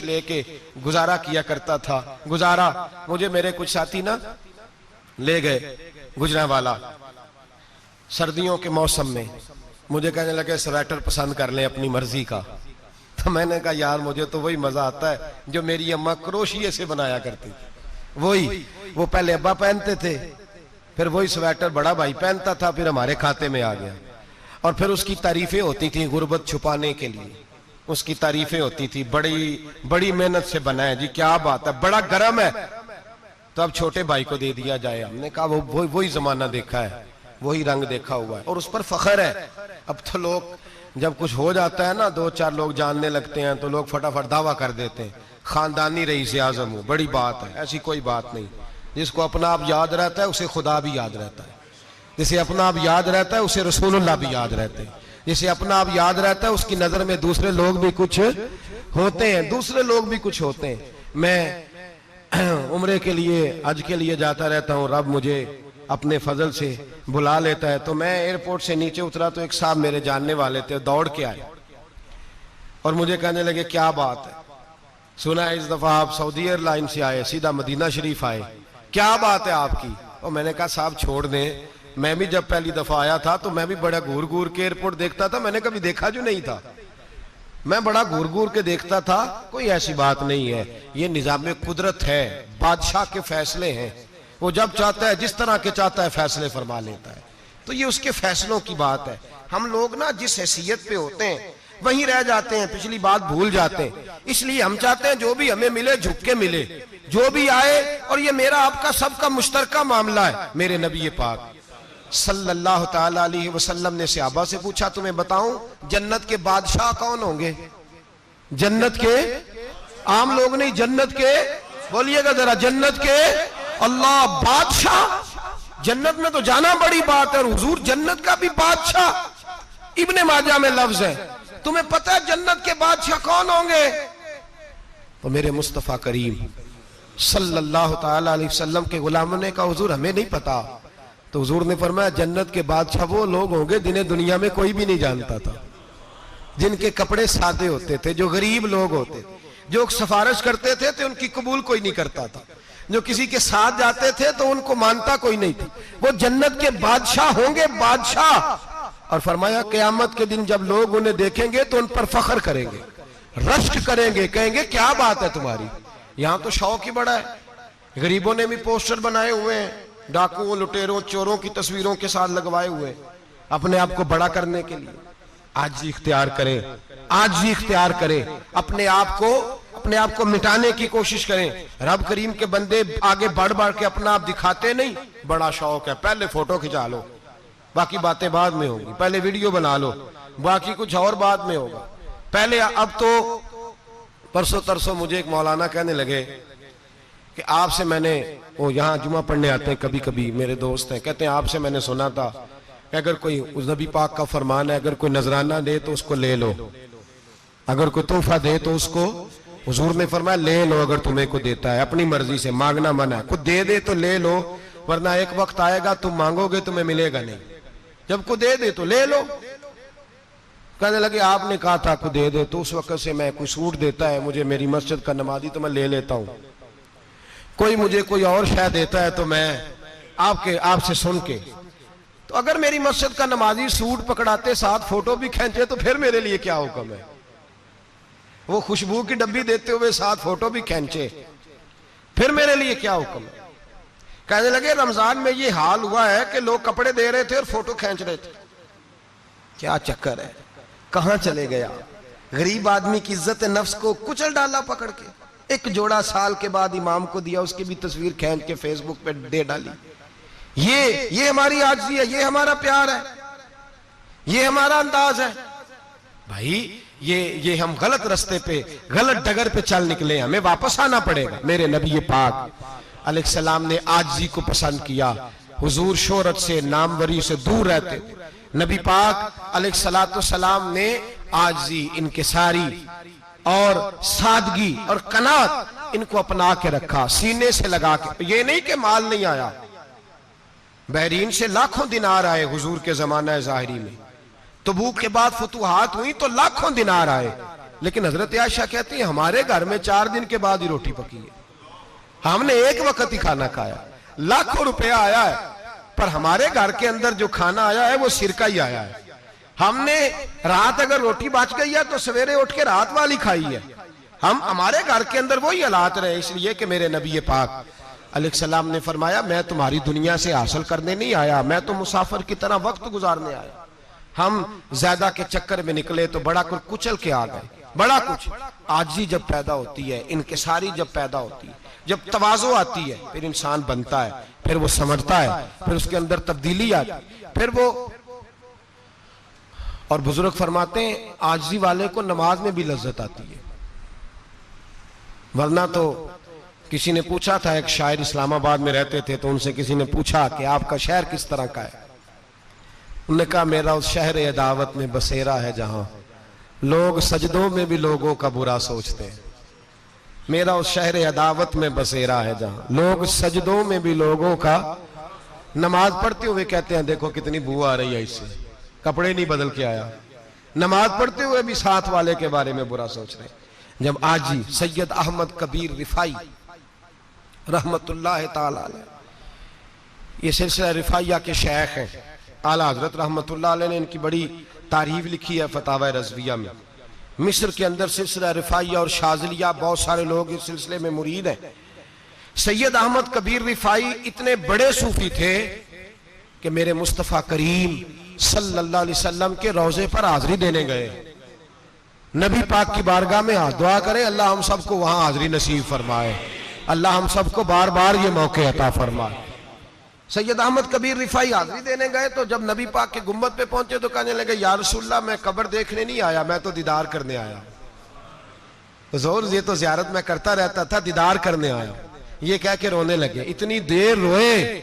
لے کے گزارا کیا کرتا تھا. گزارا مجھے میرے کچھ ساتھی نا لے گئے گجرانوالا سردیوں کے موسم میں, مجھے کہنے لگے سویٹر پسند کر لیں اپنی مرضی کا. تو میں نے کہا یار مجھے تو وہی مزہ آتا ہے جو میری اماں کروشیے سے بنایا کرتی تھی, وہی. وہ پہلے ابا پہنتے تھے, پھر وہی سویٹر بڑا بھائی پہنتا تھا, پھر ہمارے کھاتے میں آ گیا. اور پھر اس کی تعریفیں ہوتی تھیں غربت چھپانے کے لیے, اس کی تعریفیں ہوتی تھی بڑی محنت سے بنا ہے جی, کیا بات ہے, بڑا گرم ہے. تو اب چھوٹے بھائی کو دے دیا جائے. ہم نے کہا وہی زمانہ دیکھا ہے, وہی رنگ دیکھا ہوا ہے اور اس پر فخر ہے. اب تو لوگ جب کچھ ہو جاتا ہے نا, 2-4 لوگ جاننے لگتے ہیں تو لوگ فٹافٹ دعویٰ کر دیتے ہیں خاندانی رئیس اعظم ہوں, بڑی بات ہے. ایسی کوئی بات نہیں. جس کو اپنا آپ یاد رہتا ہے اسے خدا بھی یاد رہتا ہے, جسے اپنا آپ یاد رہتا ہے اسے رسول اللہ بھی یاد رہتے ہیں, جسے اپنا آپ یاد رہتا ہے اس کی نظر میں دوسرے لوگ بھی کچھ ہوتے ہیں. میں عمرے کے لیے حج کے لیے جاتا رہتا ہوں, رب مجھے اپنے فضل سے بلا لیتا ہے. تو میں ایئرپورٹ سے نیچے اترا تو ایک صاحب میرے جاننے والے تھے, دوڑ کے آئے اور مجھے کہنے لگے کیا بات ہے, سنا ہے اس دفعہ آپ سعودی ایئر لائن سے آئے, سیدھا مدینہ شریف آئے, کیا بات ہے آپ کی. اور میں نے کہا صاحب چھوڑ دیں, میں بھی جب پہلی دفعہ آیا تھا تو میں بھی بڑا گور کے ایئرپورٹ دیکھتا تھا, میں نے کبھی دیکھا جو نہیں تھا, میں بڑا گور کے دیکھتا تھا. کوئی ایسی بات نہیں ہے, یہ نظام قدرت ہے, بادشاہ کے فیصلے ہیں, وہ جب چاہتا ہے جس طرح کے چاہتا ہے فیصلے فرما لیتا ہے. تو یہ اس کے فیصلوں کی بات ہے. ہم لوگ نا جس حیثیت پہ ہوتے ہیں وہیں رہ جاتے ہیں, پچھلی بات بھول جاتے ہیں. اس لیے ہم چاہتے ہیں جو بھی ہمیں ملے جھک کے ملے, جو بھی آئے, اور یہ میرا آپ کا سب کا مشترکہ معاملہ ہے. میرے نبی پاک صلی اللہ تعالی علیہ وسلم نے صحابہ سے پوچھا تمہیں بتاؤں جنت کے بادشاہ کون ہوں گے؟ جنت کے عام لوگ نہیں, جنت کے, بولیے گا ذرا, جنت کے اللہ بادشاہ. جنت میں تو جانا بڑی بات ہے, اور حضور جنت کا بھی بادشاہ. ابن ماجہ میں لفظ ہے. تمہیں پتہ ہے جنت کے بادشاہ کون ہوں گے؟ تو میرے مصطفیٰ کریم صلی اللہ تعالی علیہ وسلم کے غلاموں نے کہا حضور ہمیں نہیں پتا. تو حضور نے فرمایا جنت کے بادشاہ وہ لوگ ہوں گے جنہیں دنیا میں کوئی بھی نہیں جانتا تھا, جن کے کپڑے سادے ہوتے تھے, جو غریب لوگ ہوتے, جو سفارش کرتے تھے تو ان کی قبول کوئی نہیں کرتا تھا, جو کسی کے ساتھ جاتے تھے تو ان کو مانتا کوئی نہیں تھا. وہ جنت کے بادشاہ ہوں گے, بادشاہ. اور فرمایا قیامت کے دن جب لوگ انہیں دیکھیں گے تو ان پر فخر کریں گے, رشک کریں گے, کہیں گے کیا بات ہے تمہاری. یہاں تو شوق ہی بڑا ہے, غریبوں نے بھی پوسٹر بنائے ہوئے ہیں, ڈاکوؤں, لٹیروں, چوروں کی تصویروں کے ساتھ لگوائے ہوئے, اپنے آپ کو بڑا کرنے کے لیے. آج اختیار کریں, اپنے آپ کو مٹانے کی کوشش کریں. رب کریم کے بندے آگے بڑھ کے اپنا آپ دکھاتے نہیں, بڑا شوق ہے, پہلے فوٹو کھچا لو, باقی باتیں بعد میں ہوگی، پہلے ویڈیو بنا لو، باقی کچھ اور بعد میں ہوگا پہلے۔ اب تو پرسوں ترسوں مجھے ایک مولانا کہنے لگے کہ آپ سے میں نے، وہ یہاں جمعہ پڑھنے آتے ہیں کبھی کبھی، میرے دوست ہیں، کہتے ہیں آپ سے میں نے سنا تھا کہ اگر کوئی نبی پاک کا فرمان ہے، اگر کوئی نذرانہ دے تو اس کو لے لو، اگر کوئی تحفہ دے تو اس کو، حضور نے فرمایا لے لو، اگر تمہیں کو دیتا ہے اپنی مرضی سے، مانگنا منع ہے، کوئی دے دے تو لے لو، ورنہ ایک وقت آئے گا تم مانگو گے تمہیں ملے گا نہیں، جب کو دے دے تو لے لو۔ کہنے لگے آپ نے کہا تھا کو دے دے، تو اس وقت سے میں، کوئی سوٹ دیتا ہے مجھے میری مسجد کا نمازی تو میں لے لیتا ہوں، کوئی مجھے کوئی اور شے دیتا ہے تو میں آپ سے سن کے، تو اگر میری مسجد کا نمازی سوٹ پکڑاتے ساتھ فوٹو بھی کھینچے تو پھر میرے لیے کیا حکم ہے؟ وہ خوشبو کی ڈبی دیتے ہوئے ساتھ فوٹو بھی کھینچے، پھر میرے لیے کیا حکم ہے؟ کہنے لگے رمضان میں یہ حال ہوا ہے کہ لوگ کپڑے دے رہے تھے اور فوٹو کھینچ رہے تھے، کیا چکر ہے، کہاں چلے گیا؟ غریب آدمی کی عزت نفس کو کچل ڈالا پکڑ کے، ایک جوڑا سال کے بعد امام کو دیا، اس کی بھی تصویر کھینچ کے فیس بک پہ دے ڈالی۔ یہ ہماری عاجزی ہے، یہ ہمارا پیار ہے، یہ ہمارا انداز ہے۔ بھائی یہ ہم غلط رستے پہ، غلط ڈگر پہ چل نکلے، ہمیں واپس آنا پڑے گا۔ میرے نبی پاک علیہ السلام نے عاجزی کو پسند کیا، حضور شہرت سے، ناموری سے دور رہتے، نبی پاک علیہ السلام نے عاجزی، انکساری اور سادگی اور قناعت ان کو اپنا کے رکھا، سینے سے لگا کے۔ یہ نہیں کہ مال نہیں آیا، بحرین سے لاکھوں دینار آئے حضور کے زمانہ ظاہری میں، تبوک کے بعد فتوحات ہوئی تو لاکھوں دینار آئے، لیکن حضرت عائشہ کہتی ہیں ہمارے گھر میں 4 دن کے بعد ہی روٹی پکی ہے، ہم نے ایک وقت ہی کھانا کھایا، لاکھوں روپیہ آیا ہے پر ہمارے گھر کے اندر جو کھانا آیا ہے وہ سرکہ ہی آیا ہے، ہم نے رات اگر روٹی بچ گئی ہے تو سویرے اٹھ کے رات والی کھائی ہے، ہمارے گھر کے اندر وہی حالات رہے، اس لیے کہ میرے نبی پاک علیہ السلام نے فرمایا میں تمہاری دنیا سے حاصل کرنے نہیں آیا، میں تو مسافر کی طرح وقت گزارنے آیا۔ ہم زیادہ کے چکر میں نکلے تو بڑا کچھ کچل کے آ گئے، بڑا کچھ۔ عاجزی جب پیدا ہوتی ہے، انکساری جب پیدا ہوتی ہے، جب تواضع آتی ہے، پھر انسان بنتا ہے، پھر وہ سمجھتا ہے، پھر اس کے اندر تبدیلی آتی ہے، پھر وہ، اور بزرگ فرماتے ہیں عاجزی والے کو نماز میں بھی لذت آتی ہے، ورنہ تو کسی نے پوچھا تھا، ایک شاعر اسلام آباد میں رہتے تھے، تو ان سے کسی نے پوچھا کہ آپ کا شہر کس طرح کا ہے؟ انہوں نے کہا میرا اس شہر عداوت میں بسیرا ہے جہاں لوگ سجدوں میں بھی لوگوں کا برا سوچتے ہیں، میرا اس شہر عداوت میں بسیرا ہے جہاں لوگ سجدوں میں بھی لوگوں کا، نماز پڑھتے ہوئے کہتے ہیں دیکھو کتنی بو آ رہی ہے اس سے، کپڑے نہیں بدل کے آیا، نماز پڑھتے ہوئے بھی ساتھ والے کے بارے میں برا سوچ رہے ہیں۔ جب آجی سید احمد کبیر رفائی رحمت اللہ تعالی علیہ، یہ سلسلہ رفائیہ کے شیخ ہیں، اعلیٰ حضرت رحمت اللہ علیہ نے ان کی بڑی تعریف لکھی ہے فتاوی رضویہ میں۔ مصر کے اندر سلسلہ رفائیہ اور شاذلیہ، بہت سارے لوگ اس سلسلے میں مرید ہیں۔ سید احمد کبیر رفائی اتنے بڑے صوفی تھے کہ میرے مصطفیٰ کریم صلی اللہ علیہ وسلم کے روضے پر حاضری دینے گئے، نبی پاک کی بارگاہ میں دعا کریں اللہ ہم سب کو وہاں حاضری نصیب فرمائے، اللہ ہم سب کو بار بار یہ موقع عطا فرمائے۔ سید احمد کبیر رفائی حاضری دینے گئے تو جب نبی پاک کے گنبد پہ پہنچے تو کہنے لگے یا رسول اللہ میں قبر دیکھنے نہیں آیا، میں تو دیدار کرنے آیا۔ حضور یہ تو زیارت میں کرتا رہتا تھا، دیدار کرنے آیا، یہ کہہ کے رونے لگے، اتنی دیر روئے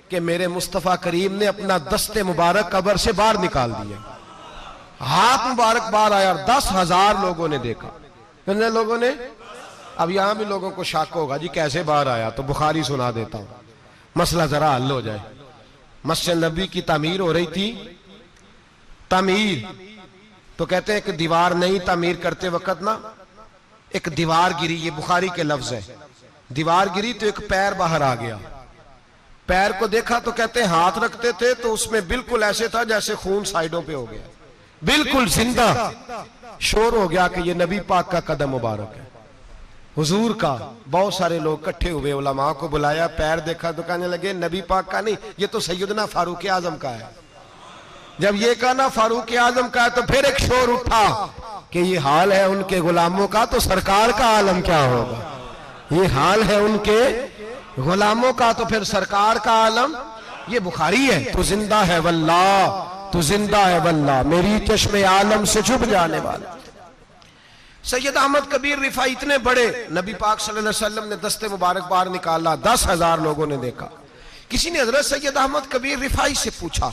کہ میرے مصطفیٰ کریم نے اپنا دست مبارک قبر سے باہر نکال دیا، ہاتھ مبارک باہر آیا اور 10,000 لوگوں نے دیکھا۔ کتنے لوگوں نے؟ اب یہاں بھی لوگوں کو شک ہوگا جی کیسے باہر آیا، تو بخاری سنا دیتا ہوں، مسئلہ ذرا حل ہو جائے۔ مسجد نبی کی تعمیر ہو رہی تھی، تعمیر تو کہتے ہیں کہ دیوار نہیں، تعمیر کرتے وقت نا ایک دیوار گری، یہ بخاری کے لفظ ہے، دیوار گری تو ایک پیر باہر آ گیا، پیر کو دیکھا تو کہتے ہیں ہاتھ رکھتے تھے تو اس میں بالکل ایسے تھا جیسے خون سائیڈوں پہ ہو گیا، بالکل زندہ، شور ہو گیا کہ یہ نبی پاک کا قدم مبارک ہے، حضور کا۔ بہت سارے لوگ کٹھے ہوئے، علماء کو بلایا، پیر دیکھا تو کہنے لگے نبی پاک کا نہیں، یہ تو سیدنا فاروق اعظم کا ہے۔ جب یہ کہا نا فاروق اعظم کا ہے تو پھر ایک شور اٹھا کہ یہ حال ہے ان کے غلاموں کا تو سرکار کا عالم کیا ہوگا، یہ حال ہے ان کے غلاموں کا تو پھر سرکار کا عالم یہ بخاری ہے، تو زندہ ہے واللہ، تو زندہ ہے واللہ، میری چشم عالم سے چھپ جانے والا۔ سید احمد کبیر رفاعی اتنے بڑے، نبی پاک صلی اللہ علیہ وسلم نے دست مبارک باہر نکالا، 10,000 لوگوں نے دیکھا۔ کسی نے حضرت سید احمد کبیر رفاعی سے پوچھا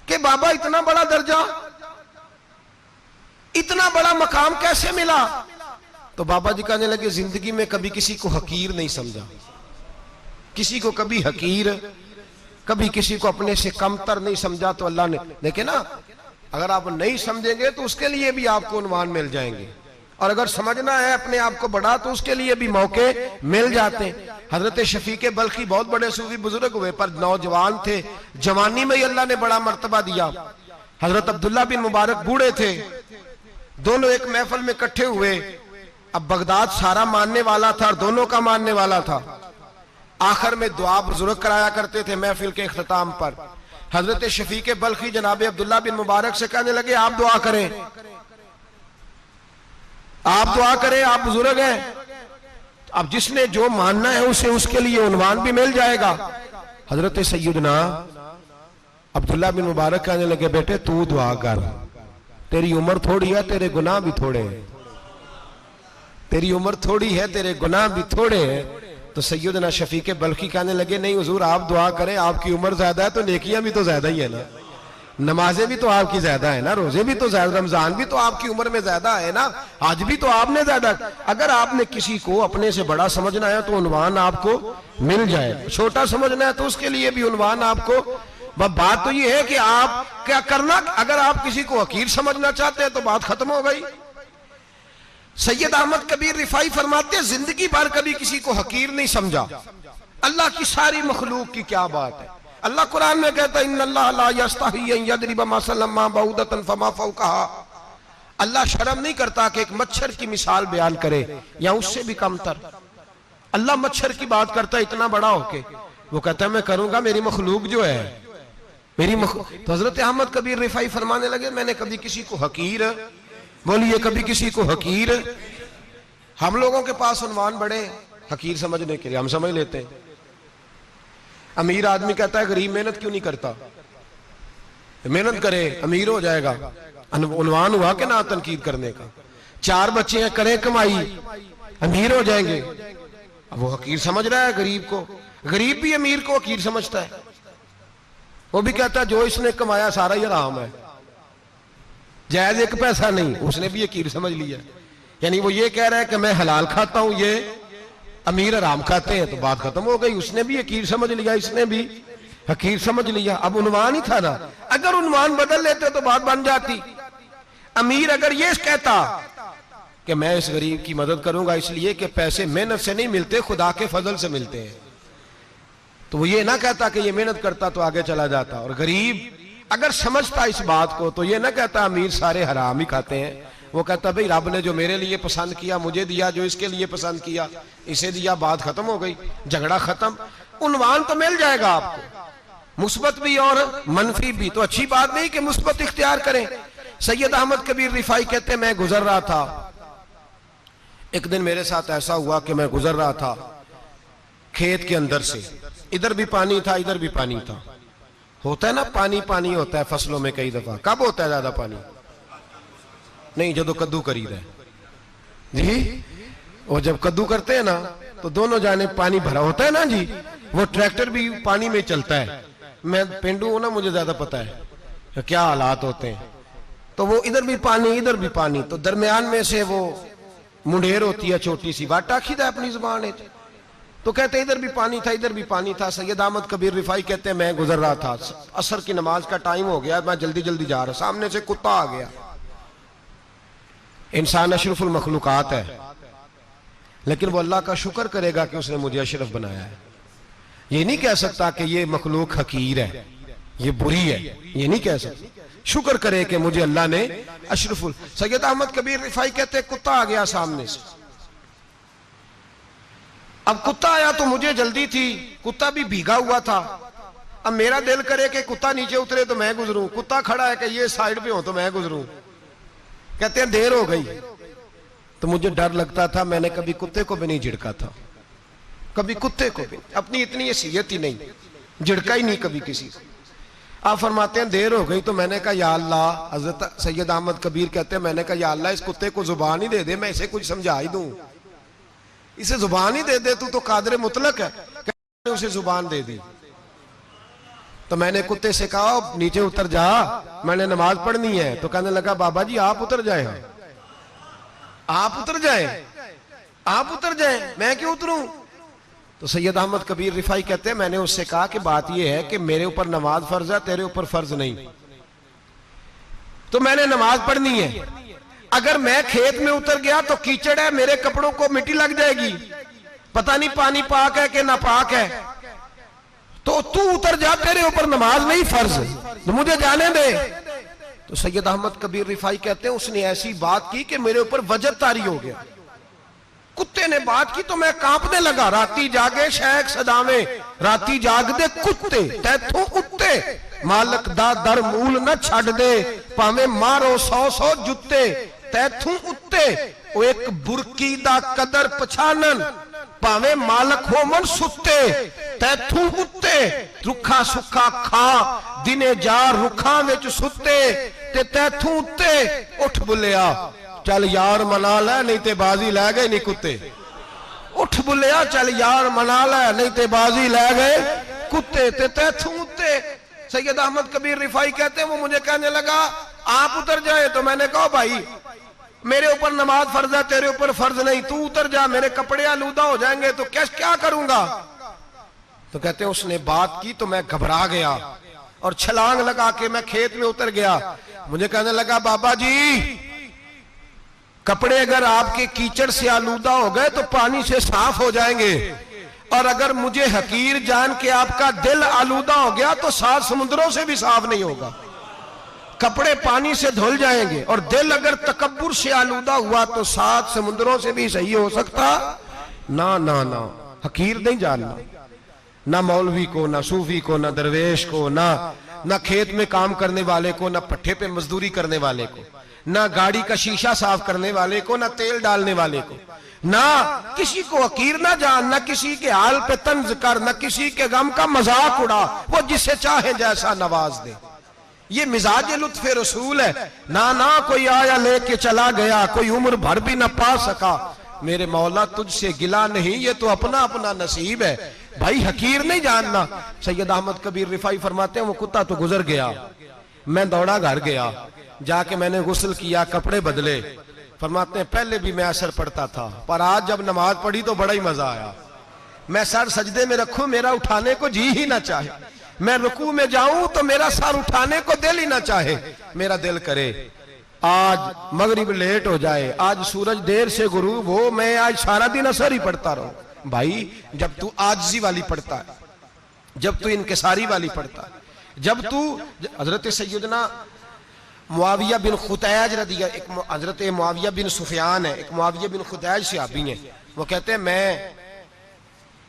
کہ بابا اتنا بڑا درجہ، اتنا بڑا مقام کیسے ملا؟ تو بابا جی کہنے لگے زندگی میں کبھی کسی کو حقیر نہیں سمجھا، کسی کو کبھی حقیر، کبھی کسی کو اپنے سے کمتر نہیں سمجھا۔ تو اللہ نے دیکھیں نا، اگر آپ نہیں سمجھیں گے تو اس کے لیے بھی آپ کو عنوان مل جائیں گے، اور اگر سمجھنا ہے اپنے آپ کو بڑا تو اس کے لیے بھی موقع مل جاتے ہیں۔ حضرت شفیق بلخی بہت بڑے صوفی بزرگ ہوئے، پر نوجوان تھے، جوانی میں ہی اللہ نے بڑا مرتبہ دیا۔ حضرت عبداللہ بن مبارک بوڑھے تھے، دونوں ایک محفل میں اکٹھے ہوئے۔ اب بغداد سارا ماننے والا تھا اور دونوں کا ماننے والا تھا۔ آخر میں دعا بزرگ کرایا کرتے تھے محفل کے اختتام پر۔ حضرت شفیق بلخی جناب عبداللہ بن مبارک سے کہنے لگے آپ دعا کریں، آپ دعا کریں، آپ بزرگ ہیں۔ اب جس نے جو ماننا ہے اسے اس کے لیے عنوان بھی مل جائے گا۔ حضرت سیدنا عبداللہ بن مبارک کہنے لگے بیٹے تو دعا کر، تیری عمر تھوڑی ہے، تیرے گناہ بھی تھوڑے ہیں، تیری عمر تھوڑی ہے، تیرے گناہ بھی تھوڑے ہیں۔ تو سیدنا شفیق بلخی کہنے لگے نہیں حضور آپ دعا کریں، آپ کی عمر زیادہ ہے تو نیکیاں بھی تو زیادہ ہی ہے نا، نمازیں بھی تو آپ کی زیادہ ہے نا، روزے بھی تو زیادہ، رمضان بھی تو آپ کی عمر میں زیادہ ہے نا، آج بھی تو آپ نے زیادہ۔ اگر آپ نے کسی کو اپنے سے بڑا سمجھنا ہے تو عنوان آپ کو مل جائے، چھوٹا سمجھنا ہے تو اس کے لیے بھی عنوان آپ کو۔ بات تو یہ ہے کہ آپ کیا کرنا، اگر آپ کسی کو حقیر سمجھنا چاہتے ہیں تو بات ختم ہو گئی۔ سید احمد کبیر رفاعی فرماتے ہیں زندگی بھر کبھی کسی کو حقیر نہیں سمجھا۔ اللہ کی ساری مخلوق کی کیا بات ہے، اللہ قرآن میں کہتا ہے ان اللہ لا یستحی ان یضرب مثلا ما بعوضۃ فما فوقها، اللہ شرم نہیں کرتا کہ ایک مچھر کی مثال بیان کرے یا اس سے بھی کم تر۔ اللہ مچھر کی بات کرتا ہے اتنا بڑا ہو کے، وہ کہتا ہے میں کروں گا، میری مخلوق جو ہے میری مخلوق۔ تو حضرت احمد کبیر رفاعی فرمانے لگے میں نے کبھی کسی کو حقیر، بولیے کبھی کسی کو حقیر۔ ہم لوگوں کے پاس عنوان بڑے حقیر سمجھنے کے لیے، ہم سمجھ لیتے ہیں۔ امیر آدمی کہتا ہے غریب محنت کیوں نہیں کرتا، محنت کرے امیر ہو جائے گا، عنوان ہوا کہ نہ تنقید کرنے کا۔ 4 بچے ہیں کریں کمائی امیر ہو جائیں گے، اب وہ حقیر سمجھ رہا ہے غریب کو، غریب بھی امیر کو حقیر سمجھتا ہے، وہ بھی کہتا ہے جو اس نے کمایا سارا ہی حرام ہے، جائز ایک پیسہ نہیں، اس نے بھی حقیر سمجھ لیا، یعنی وہ یہ کہہ رہا ہے کہ میں حلال کھاتا ہوں، یہ امیر حرام کھاتے ہیں، تو بات ختم ہو گئی، اس نے بھی حقیر سمجھ لیا، اس نے بھی حقیر سمجھ لیا۔ اب عنوان ہی تھا نا، اگر عنوان بدل لیتے تو بات بن جاتی۔ امیر اگر یہ کہتا کہ میں اس غریب کی مدد کروں گا اس لیے کہ پیسے محنت سے نہیں ملتے خدا کے فضل سے ملتے ہیں، تو وہ یہ نہ کہتا کہ یہ محنت کرتا تو آگے چلا جاتا۔ اور غریب اگر سمجھتا اس بات کو تو یہ نہ کہتا امیر سارے حرام ہی کھاتے ہیں، وہ کہتا بھئی رب نے جو میرے لیے پسند کیا مجھے دیا، جو اس کے لیے پسند کیا اسے دیا، بات ختم ہو گئی، جھگڑا ختم۔ عنوان تو مل جائے گا آپ کو، مثبت بھی اور منفی بھی، تو اچھی بات نہیں کہ مثبت اختیار کریں۔ سید احمد کبیر رفاعی کہتے ہیں میں گزر رہا تھا، ایک دن میرے ساتھ ایسا ہوا کہ میں گزر رہا تھا کھیت کے اندر سے، ادھر بھی پانی تھا ادھر بھی پانی تھا، ہوتا ہے نا پانی پانی ہوتا ہے فصلوں میں کئی دفعہ، کب ہوتا ہے زیادہ پانی؟ نہیں جدو کدو کری رہے جی، وہ جب کدو کرتے ہیں نا تو دونوں جانب پانی بھرا ہوتا ہے نا جی، وہ ٹریکٹر بھی پانی میں چلتا ہے، میں پینڈو ہوں نا مجھے زیادہ پتا ہے کیا حالات ہوتے ہیں، تو وہ ادھر بھی پانی ادھر بھی پانی، تو درمیان میں سے وہ منڈیر ہوتی ہے چھوٹی سی، واٹا کھیدا اپنی زبان ہے، تو کہتے ادھر بھی پانی تھا ادھر بھی پانی تھا۔ سید احمد کبیر رفاعی کہتے ہیں میں گزر رہا تھا، عصر کی نماز کا ٹائم ہو گیا، میں جلدی جلدی جا رہا، سامنے سے کتا آ گیا۔ انسان اشرف المخلوقات ہے، لیکن وہ اللہ کا شکر کرے گا کہ اس نے مجھے اشرف بنایا ہے، یہ نہیں کہہ سکتا کہ یہ مخلوق حقیر ہے یہ بری ہے، یہ نہیں کہہ سکتا، شکر کرے کہ مجھے اللہ نے اشرف سید احمد کبیر رفاعی کہتے ہیں کتا آ گیا سامنے سے، اب کتا آیا تو مجھے جلدی تھی، کتا بھی بھیگا ہوا تھا، اب میرا دل کرے کہ کتا نیچے اترے تو میں گزروں، کتا کھڑا ہے کہ یہ سائیڈ پہ ہو تو میں گزروں، کہتے ہیں دیر ہو گئی، تو مجھے ڈر لگتا تھا، میں نے کبھی کتے کو بھی نہیں جھڑکا تھا، کبھی کتے کو بھی، اپنی اتنی حیثیت ہی نہیں، جھڑکا ہی نہیں کبھی کسی کو. آپ فرماتے ہیں دیر ہو گئی تو میں نے کہا یا اللہ، حضرت سید احمد کبیر کہتے ہیں میں نے کہا یا اللہ اس کتے کو زبان ہی دے دے، میں اسے کچھ سمجھا ہی دوں، اسے زبان ہی دے دے، تو قادر مطلق ہے. اسے زبان دے دی. تو میں نے کتے سے کہا نیچے اتر جا، میں نے نماز پڑھنی ہے. تو کہنے لگا بابا جی آپ اتر جائیں، آپ اتر جائیں، آپ اتر جائیں، میں کیوں اتروں؟ تو سید احمد کبیر رفاعی کہتے ہیں میں نے اس سے کہا کہ بات یہ ہے کہ میرے اوپر نماز فرض ہے، تیرے اوپر فرض نہیں، تو میں نے نماز پڑھنی ہے. اگر میں کھیت میں اتر گیا تو کیچڑ ہے، میرے کپڑوں کو مٹی لگ جائے گی، پتہ نہیں پانی پاک ہے کہ ناپاک ہے، تو اتر جا، تیرے اوپر نماز نہیں فرض، تو مجھے جانے دے. تو سید احمد کبیر رفاعی کہتے ہیں اس نے ایسی بات کی کہ میرے اوپر وجد طاری ہو گیا. کتے نے بات کی تو میں کانپنے لگا. راتی جاگے شیخ صداویں، راتی جاگ دے کتے تیتھوں اتے، مالک دا در مول نہ چھڑ دے، پاویں مارو 100 جتے تیتھوں اتے. وہ ایک برکی دا قدر پچھانن، پاویں مالک ہو من ستے تیتھوں اتے. رکھا سکھا کھا دنے جار رکھاں وچ ستے تے تیتھوں اتے. اٹھ بلیا چل یار منا لے نہیں تے بازی لے گئے نہیں کتے. اٹھ بلیا چل یار منا لے نہیں تے بازی لے گئے کتے تے تیتھوں اتے. سید احمد کبیر رفاعی کہتے ہیں وہ مجھے کہنے لگا آپ اتر جائے. تو میں نے کہا بھائی میرے اوپر نماز فرض ہے، تیرے اوپر فرض نہیں، تو اتر جا، میرے کپڑے آلودہ ہو جائیں گے تو کیا کروں گا؟ تو کہتے ہیں اس نے بات کی تو میں گھبرا گیا اور چھلانگ لگا کے میں کھیت میں اتر گیا. مجھے کہنے لگا بابا جی کپڑے اگر آپ کے کیچڑ سے آلودہ ہو گئے تو پانی سے صاف ہو جائیں گے، اور اگر مجھے حقیر جان کے آپ کا دل آلودہ ہو گیا تو 7 سمندروں سے بھی صاف نہیں ہوگا. کپڑے پانی سے دھل جائیں گے، اور دل اگر تکبر سے آلودہ ہوا تو 7 سمندروں سے بھی صحیح ہو سکتا نہ. حقیر نہیں جاننا، نہ مولوی کو، نہ صوفی کو، نہ درویش کو، نہ کھیت میں کام کرنے والے کو، نہ پٹھے پہ مزدوری کرنے والے کو، نہ گاڑی کا شیشہ صاف کرنے والے کو، نہ تیل ڈالنے والے کو. نہ کسی کو حقیر نہ جان، نہ کسی کے حال پہ طنز کر، نہ کسی کے غم کا مذاق اڑا. وہ جسے چاہے جیسا نواز دے. یہ مزاج لطف رسول ہے. نہ کوئی آیا لے کے چلا گیا، کوئی عمر بھر بھی نہ پا سکا. میرے مولا تجھ سے گلا نہیں، یہ تو اپنا اپنا نصیب ہے. بھائی حقیر نہیں جاننا. سید احمد کبیر رفاعی فرماتے ہیں وہ کتا تو گزر گیا، میں دوڑا گھر گیا، جا کے میں نے غسل کیا، کپڑے بدلے. فرماتے ہیں پہلے بھی میں اثر پڑتا تھا، پر آج جب نماز پڑھی تو بڑا ہی مزہ آیا. میں سر سجدے میں رکھوں میرا اٹھانے کو جی ہی نہ چاہے، میں رکوع میں جاؤں تو میرا سر اٹھانے کو دل ہی نہ چاہے. میرا دل کرے آج مغرب لیٹ ہو جائے، آج سورج دیر سے غروب ہو، میں آج سارا دن اثر ہی پڑھتا رہوں. بھائی جب تو عاجزی والی پڑھتا ہے، جب تو انکساری والی پڑھتا ہے، جب تو حضرت سیدنا معاویہ بن خطیج رضی ایک حضرت معاویہ بن سفیان ہے، ایک معاویہ بن خطیج صحابی ہیں. وہ کہتے ہیں میں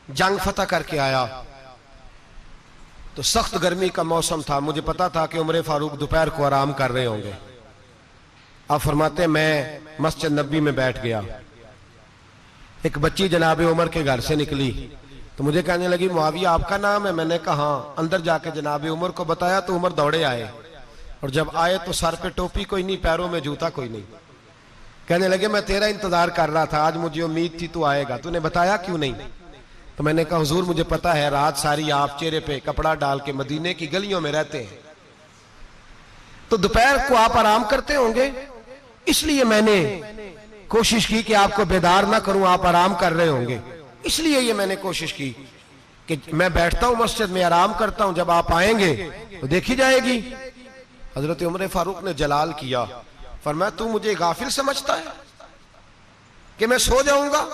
جنگ فتح کر کے آیا تو سخت گرمی کا موسم تھا، مجھے پتا تھا کہ عمر فاروق دوپہر کو آرام کر رہے ہوں گے. آپ فرماتے ہیں میں مسجد نبی میں بیٹھ گیا، ایک بچی جناب عمر کے گھر سے نکلی تو مجھے کہنے لگی معاویہ آپ کا نام ہے؟ میں نے کہا ہاں. اندر جا کے جناب عمر کو بتایا تو عمر دوڑے آئے، اور جب آئے تو سر پہ ٹوپی کوئی نہیں، پیروں میں جوتا کوئی نہیں. کہنے لگے میں تیرا انتظار کر رہا تھا، آج مجھے امید تھی تو آئے گا، تو نے بتایا کیوں نہیں؟ تو میں نے کہا حضور مجھے پتا ہے رات ساری آپ چہرے پہ کپڑا ڈال کے مدینے کی گلیوں میں رہتے ہیں، تو دوپہر کو آپ آرام کرتے ہوں گے، اس لیے میں نے کوشش کی کہ آپ کو بیدار نہ کروں، آپ آرام کر رہے ہوں گے، اس لیے یہ میں نے کوشش کی کہ میں بیٹھتا ہوں مسجد میں آرام کرتا ہوں، جب آپ آئیں گے تو دیکھی جائے گی. حضرت عمر فاروق نے جلال کیا، فرمایا تو مجھے غافل سمجھتا ہے کہ میں سو جاؤں گا؟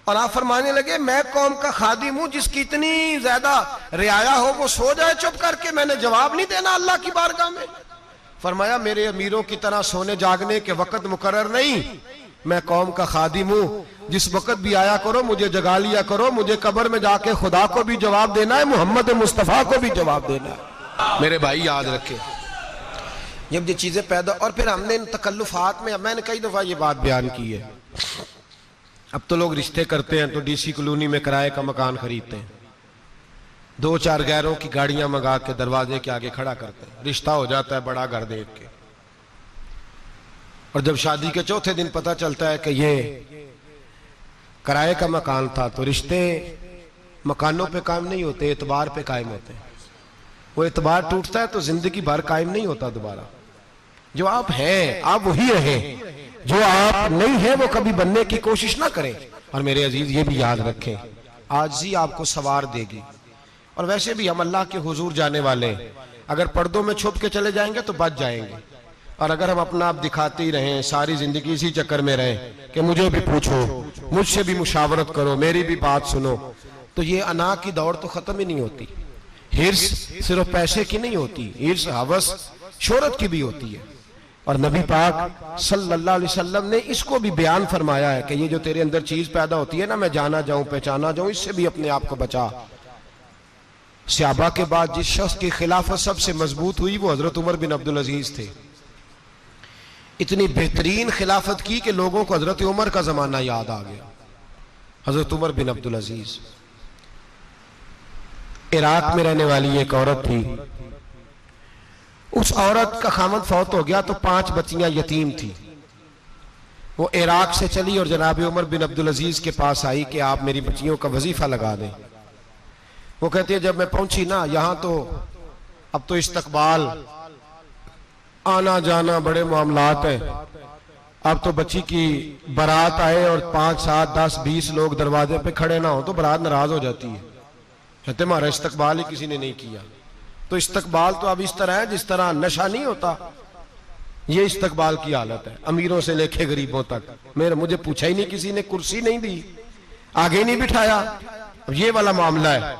اور آپ فرمانے لگے میں قوم کا خادم ہوں، جس کی اتنی زیادہ رعایا ہو وہ سو جائے چپ کر کے، میں نے جواب نہیں دینا اللہ کی بارگاہ میں؟ فرمایا میرے امیروں کی طرح سونے جاگنے کے وقت مقرر نہیں، میں قوم کا خادم ہوں، جس وقت بھی آیا کرو مجھے جگا لیا کرو، مجھے قبر میں جا کے خدا کو بھی جواب دینا ہے، محمد مصطفیٰ کو بھی جواب دینا ہے. میرے بھائی یاد رکھیں جب یہ چیزیں پیدا، اور پھر ہم نے ان تکلفات میں، میں نے کئی دفعہ یہ بات بیان کی ہے، اب تو لوگ رشتے کرتے ہیں تو ڈی سی کالونی میں کرائے کا مکان خریدتے ہیں، دو چار غیروں کی گاڑیاں منگا کے دروازے کے آگے کھڑا کرتے ہیں، رشتہ ہو جاتا ہے بڑا گھر دیکھ کے، اور جب شادی کے چوتھے دن پتہ چلتا ہے کہ یہ کرائے کا مکان تھا، تو رشتے مکانوں پہ قائم نہیں ہوتے، اعتبار پہ قائم ہوتے ہیں۔ وہ اعتبار ٹوٹتا ہے تو زندگی بھر قائم نہیں ہوتا دوبارہ۔ جو آپ ہیں آپ وہی رہیں، جو آپ نہیں ہیں وہ کبھی بننے کی کوشش نہ کریں۔ اور میرے عزیز یہ بھی یاد رکھیں، عاجزی آپ کو سوار دے گی۔ اور ویسے بھی ہم اللہ کے حضور جانے والے ہیں، اگر پردوں میں چھپ کے چلے جائیں گے تو بچ جائیں گے، اور اگر ہم اپنا آپ دکھاتے ہی رہیں، ساری زندگی اسی چکر میں رہیں کہ مجھے بھی پوچھو، مجھ سے بھی مشاورت کرو، میری بھی بات سنو، تو یہ انا کی دوڑ تو ختم ہی نہیں ہوتی۔ ہرس صرف پیسے کی نہیں ہوتی، ہرس ہوس شہرت کی بھی ہوتی ہے۔ اور نبی پاک صلی اللہ علیہ وسلم نے اس کو بھی بیان فرمایا ہے کہ یہ جو تیرے اندر چیز پیدا ہوتی ہے نا، میں جانا جاؤں پہچانا جاؤں، اس سے بھی اپنے آپ کو بچا۔ صحابہ کے بعد جس شخص کی خلافت سب سے مضبوط ہوئی وہ حضرت عمر بن عبدالعزیز تھے۔ اتنی بہترین خلافت کی کہ لوگوں کو حضرت عمر کا زمانہ یاد آ گیا۔ حضرت عمر بن عبدالعزیز، عراق میں رہنے والی ایک عورت تھی، اس عورت کا خامد فوت ہو گیا تو 5 بچیاں یتیم تھی۔ وہ عراق سے چلی اور جناب عمر بن عبدالعزیز کے پاس آئی کہ آپ میری بچیوں کا وظیفہ لگا دیں۔ وہ کہتی ہے جب میں پہنچی نا یہاں تو اب تو استقبال، آنا جانا بڑے معاملات ہیں، اب تو بچی کی برات آئے اور 5 7 10 20 لوگ دروازے پہ کھڑے نہ ہو تو برات ناراض ہو جاتی ہے، کہتے ہمارا استقبال ہی کسی نے نہیں کیا۔ تو استقبال تو اب اس طرح ہے جس طرح نشہ نہیں ہوتا، یہ استقبال کی حالت ہے، امیروں سے لے کے غریبوں تک۔ مجھے پوچھا ہی نہیں کسی نے، کرسی نہیں دی، آگے نہیں بٹھایا، یہ والا معاملہ ہے۔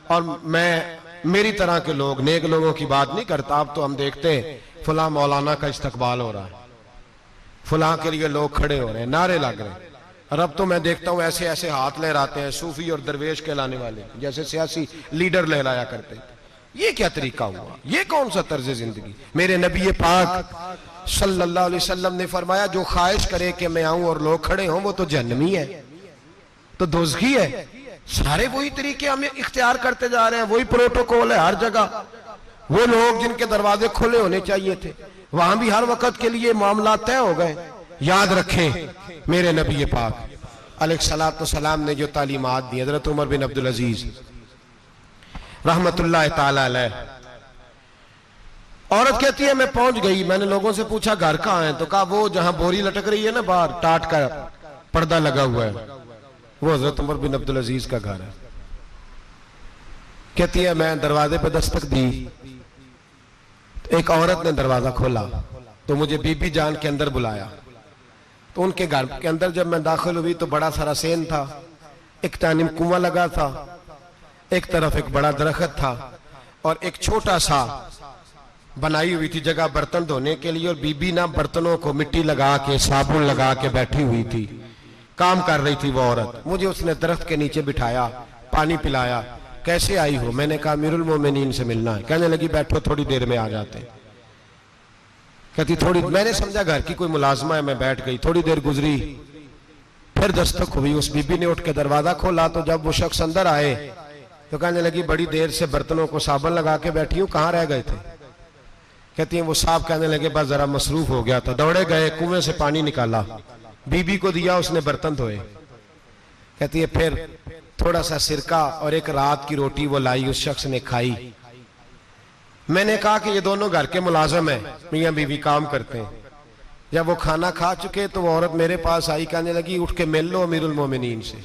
اور میں میری طرح کے لوگ، نیک لوگوں کی بات نہیں کرتا، اب تو ہم دیکھتے ہیں فلاں مولانا کا استقبال ہو رہا ہے، فلاں کے لیے لوگ کھڑے ہو رہے ہیں، نعرے لگ رہے ہیں، اور اب تو میں دیکھتا ہوں ایسے ایسے ہاتھ لہراتے ہیں صوفی اور درویش کہلانے والے، جیسے سیاسی لیڈر لہرایا کرتے ہیں۔ یہ کیا طریقہ ہوا؟ یہ کون سا طرز زندگی؟ میرے نبی پاک صلی اللہ علیہ وسلم نے فرمایا جو خواہش کرے کہ میں آؤں اور لوگ کھڑے ہوں وہ تو جہنمی ہے، تو دوزخی ہے۔ سارے وہی طریقے ہم اختیار کرتے جا رہے ہیں، وہی پروٹوکول ہے ہر جگہ۔ وہ لوگ جن کے دروازے کھلے ہونے چاہیے تھے وہاں بھی ہر وقت کے لیے معاملات طے ہو گئے۔ یاد رکھیں میرے نبی پاک علیہ الصلوۃ والسلام نے جو تعلیمات دی، حضرت عمر بن عبدالعزیز رحمت اللہ تعالی علیہ، عورت کہتی ہے میں پہنچ گئی، میں نے لوگوں سے پوچھا گھر کہاں ہے، تو کہا وہ جہاں بوری لٹک رہی ہے نا باہر، ٹاٹ کا پردہ لگا ہوا ہے، وہ حضرت عمر بن عبدالعزیز کا گھر ہے۔ کہتی ہے میں دروازے پہ دستک دی، ایک عورت نے دروازہ کھولا تو مجھے بی بی جان کے اندر بلایا۔ تو ان کے گھر کے اندر جب میں داخل ہوئی تو بڑا سارا سین تھا، ایک جانب کنواں لگا تھا، ایک طرف ایک بڑا درخت تھا، اور ایک چھوٹا سا بنائی ہوئی تھی جگہ برتن دھونے کے لیے، اور بی بی نا برتنوں کو مٹی لگا کے صابن لگا کے بیٹھی ہوئی تھی، کام کر رہی تھی وہ عورت۔ مجھے اس نے درخت کے نیچے بٹھایا، پانی پلایا۔ کیسے آئی ہو؟ میں نے کہا امیر المومنین سے ملنا ہے۔ کہنے لگی بیٹھو تھوڑی دیر میں آ جاتے۔ کہتی تھوڑی، میں نے سمجھا گھر کی کوئی ملازمہ ہے، میں بیٹھ گئی۔ تھوڑی دیر گزری، پھر دستک ہوئی، اس بی بی نے اٹھ کے دروازہ کھولا تو جب وہ شخص اندر آئے تو کہنے لگی بڑی دیر سے برتنوں کو صابن لگا کے بیٹھی ہوں، کہاں رہ گئے تھے؟ کہتی ہیں وہ صاحب کہنے لگے بس ذرا مصروف ہو گیا تھا، دوڑے گئے، کنویں سے پانی نکالا، بی بی کو دیا، اس نے برتن دھوئے۔ کہتی ہے پھر تھوڑا سا سرکہ اور ایک رات کی روٹی وہ لائی، اس شخص نے کھائی۔ میں نے کہا کہ یہ دونوں گھر کے ملازم ہیں، میاں بیوی کام کرتے ہیں۔ جب وہ کھانا کھا چکے تو وہ عورت میرے پاس آئی، کہنے لگی اٹھ کے مل لو امیر المومنین سے۔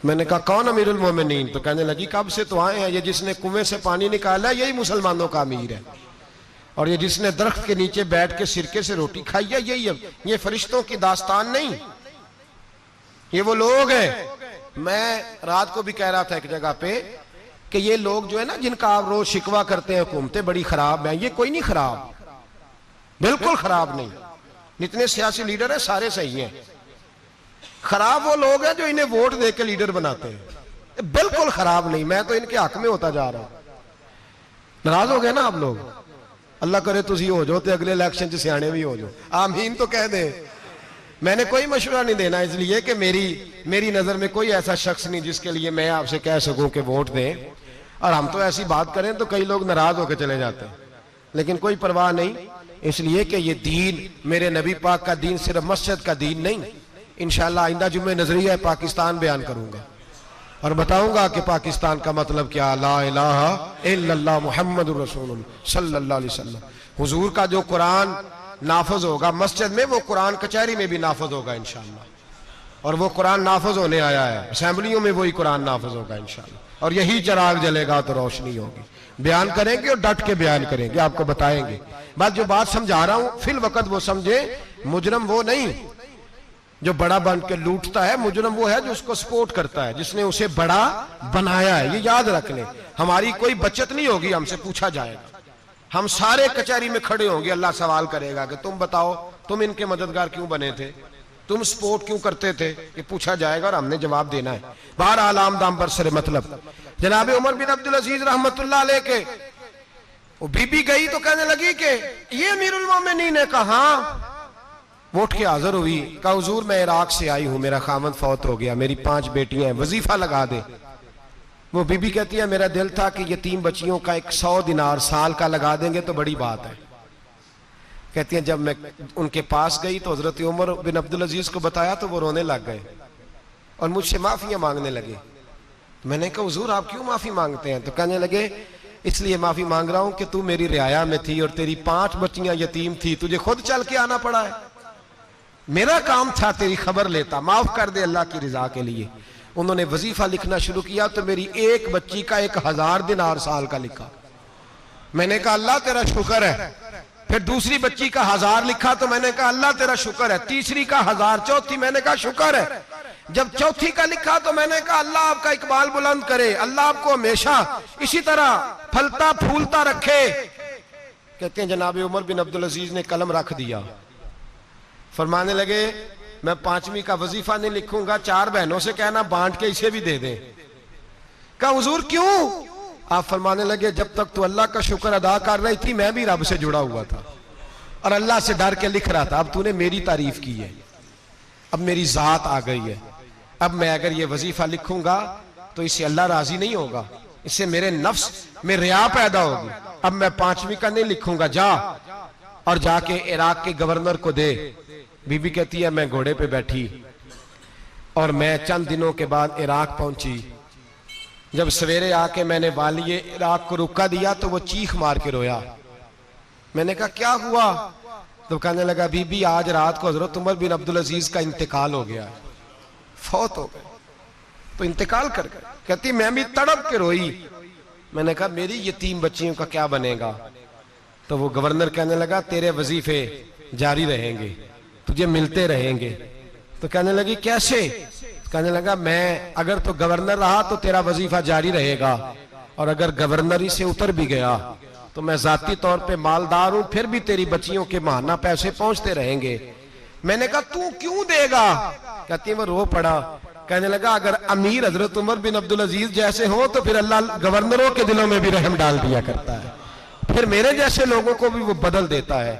میں نے کہا کون امیر المومنین؟ تو کہنے لگی کب سے تو آئے ہیں، یہ جس نے کنویں سے پانی نکالا یہی مسلمانوں کا امیر ہے، اور یہ جس نے درخت کے نیچے بیٹھ کے سرکے سے روٹی کھائی ہے یہی ہے۔ یہ فرشتوں کی داستان نہیں، یہ وہ لوگ ہیں۔ میں رات کو بھی کہہ رہا تھا ایک جگہ پہ کہ یہ لوگ جو ہے نا جن کا آپ روز شکوہ کرتے ہیں حکومتیں بڑی خراب ہیں، یہ کوئی نہیں خراب، بالکل خراب نہیں۔ جتنے سیاسی لیڈر ہیں سارے صحیح ہیں، خراب وہ لوگ ہیں جو انہیں ووٹ دے کے لیڈر بناتے ہیں، بالکل خراب نہیں۔ میں تو ان کے حق میں ہوتا جا رہا ہوں۔ ناراض ہو گئے نا آپ لوگ؟ اللہ کرے تسی ہو جو تے اگلے الیکشن سے سیانے بھی ہو جو، آمین تو کہہ دیں۔ میں نے کوئی مشورہ نہیں دینا، اس لیے کہ میری نظر میں کوئی ایسا شخص نہیں جس کے لیے میں آپ سے کہہ سکوں کہ ووٹ دیں، اور ہم تو ایسی بات کریں تو کئی لوگ ناراض ہو کے چلے جاتے ہیں، لیکن کوئی پرواہ نہیں، اس لیے کہ یہ دین میرے نبی پاک کا دین صرف مسجد کا دین نہیں۔ انشاءاللہ آئندہ جمعہ نظریہ پاکستان بیان کروں گا اور بتاؤں گا کہ پاکستان کا مطلب کیا، لا الہ الا اللہ محمد رسول اللہ صلی اللہ علیہ وسلم۔ حضور کا جو قرآن نافذ ہوگا مسجد میں، وہ قرآن کچہری میں بھی نافذ ہوگا انشاءاللہ، اور وہ قرآن نافذ ہونے آیا ہے، اسمبلیوں میں وہی قرآن نافذ ہوگا انشاءاللہ، اور یہی چراغ جلے گا تو روشنی ہوگی۔ بیان کریں گے اور ڈٹ کے بیان کریں گے، آپ کو بتائیں گے۔ بات جو بات سمجھا رہا ہوں فی الوقت وہ سمجھے، مجرم وہ نہیں جو بڑا بن کے لوٹتا ہے، مجرم وہ ہے جو اس کو سپورٹ کرتا ہے، جس نے اسے بڑا بنایا ہے۔ یہ یاد رکھ لیں، ہماری کوئی بچت نہیں ہوگی، ہم سے پوچھا جائے گا، ہم سارے کچہری میں کھڑے ہوں گے، اللہ سوال کرے گا کہ تم بتاؤ تم ان کے مددگار کیوں بنے تھے، تم سپورٹ کیوں کرتے تھے، یہ پوچھا جائے گا اور ہم نے جواب دینا ہے۔ بہرحال عام دام پر سر مطلب، جناب عمر بن عبدالعزیز رحمت اللہ علیہ کے وہ بی بی گئی تو کہنے لگی کہ یہ امیر المومنین نے کہا، وہ اٹھ کے حاضر ہوئی، کہا حضور میں عراق سے آئی ہوں، میرا خاوند فوت ہو گیا، میری 5 بیٹیاں ہیں، وظیفہ لگا دے۔ وہ بی بی کہتی ہے میرا دل تھا کہ یتیم بچیوں کا 100 دینار سال کا لگا دیں گے تو بڑی بات ہے۔ کہتی ہیں جب میں ان کے پاس گئی تو حضرت عمر بن عبدالعزیز کو بتایا تو وہ رونے لگ گئے اور مجھ سے معافیاں مانگنے لگے۔ میں نے کہا حضور آپ کیوں معافی مانگتے ہیں؟ تو کہنے لگے اس لیے معافی مانگ رہا ہوں کہ تو میری رعایا میں تھی اور تیری 5 بچیاں یتیم تھی، تجھے خود چل کے آنا پڑا ہے، میرا کام تھا تیری خبر لیتا، معاف کر دے اللہ کی رضا کے لیے۔ انہوں نے وظیفہ لکھنا شروع کیا تو میری ایک بچی کا 1000 دینار سال کا لکھا۔ میں نے کہا اللہ تیرا شکر ہے۔ پھر دوسری بچی کا 1000 لکھا تو میں نے کہا اللہ تیرا شکر ہے۔ تیسری کا 1000، چوتھی میں نے کہا شکر ہے۔ جب چوتھی کا لکھا تو میں نے کہا اللہ آپ کا اقبال بلند کرے، اللہ آپ کو ہمیشہ اسی طرح پھلتا پھولتا رکھے۔ کہتے ہیں جناب عمر بن عبدالعزیز نے قلم رکھ دیا، فرمانے لگے میں 5ویں کا وظیفہ نہیں لکھوں گا، 4 بہنوں سے کہنا بانٹ کے اسے بھی دے دیں۔ کہا حضور کیوں؟ آپ فرمانے لگے جب تک تو اللہ کا شکر ادا کر رہی تھی میں بھی رب سے جڑا ہوا تھا اور اللہ سے ڈر کے لکھ رہا تھا، اب تو نے میری تعریف کی ہے، اب میری ذات آ گئی ہے، اب میں اگر یہ وظیفہ لکھوں گا تو اس سے اللہ راضی نہیں ہوگا، اس سے میرے نفس میں ریا پیدا ہوگی، اب میں 5ویں کا نہیں لکھوں گا، جا اور جا کے عراق کے گورنر کو دے۔ بی بی کہتی ہے میں گھوڑے پہ بیٹھی اور میں چند دنوں کے بعد عراق پہنچی، جب سویرے آ کے میں نے والی عراق کو رکا دیا تو وہ چیخ مار کے رویا۔ میں نے کہا کیا ہوا؟ تو کہنے لگا بی بی آج رات کو حضرت عمر بن عبدالعزیز کا انتقال ہو گیا، فوت ہو گئے، تو انتقال کر گئے۔ کہتی میں بھی تڑپ کے روئی۔ میں نے کہا میری یتیم بچیوں کا کیا بنے گا؟ تو وہ گورنر کہنے لگا تیرے وظیفے جاری رہیں گے، تجھے ملتے رہیں گے۔ تو کہنے لگی کیسے؟ کہنے لگا میں اگر تو گورنر رہا تو تیرا وظیفہ جاری رہے گا، اور اگر گورنری سے اتر بھی گیا تو میں ذاتی طور پہ مالدار ہوں، پھر بھی تیری بچیوں کے ماہانہ پیسے پہنچتے رہیں گے۔ میں نے کہا تو کیوں دے گا؟ کہتی وہ رو پڑا، کہنے لگا اگر امیر حضرت عمر بن عبدالعزیز جیسے ہوں تو پھر اللہ گورنروں کے دلوں میں بھی رحم ڈال دیا کرتا ہے، پھر میرے جیسے لوگوں کو بھی وہ بدل دیتا ہے۔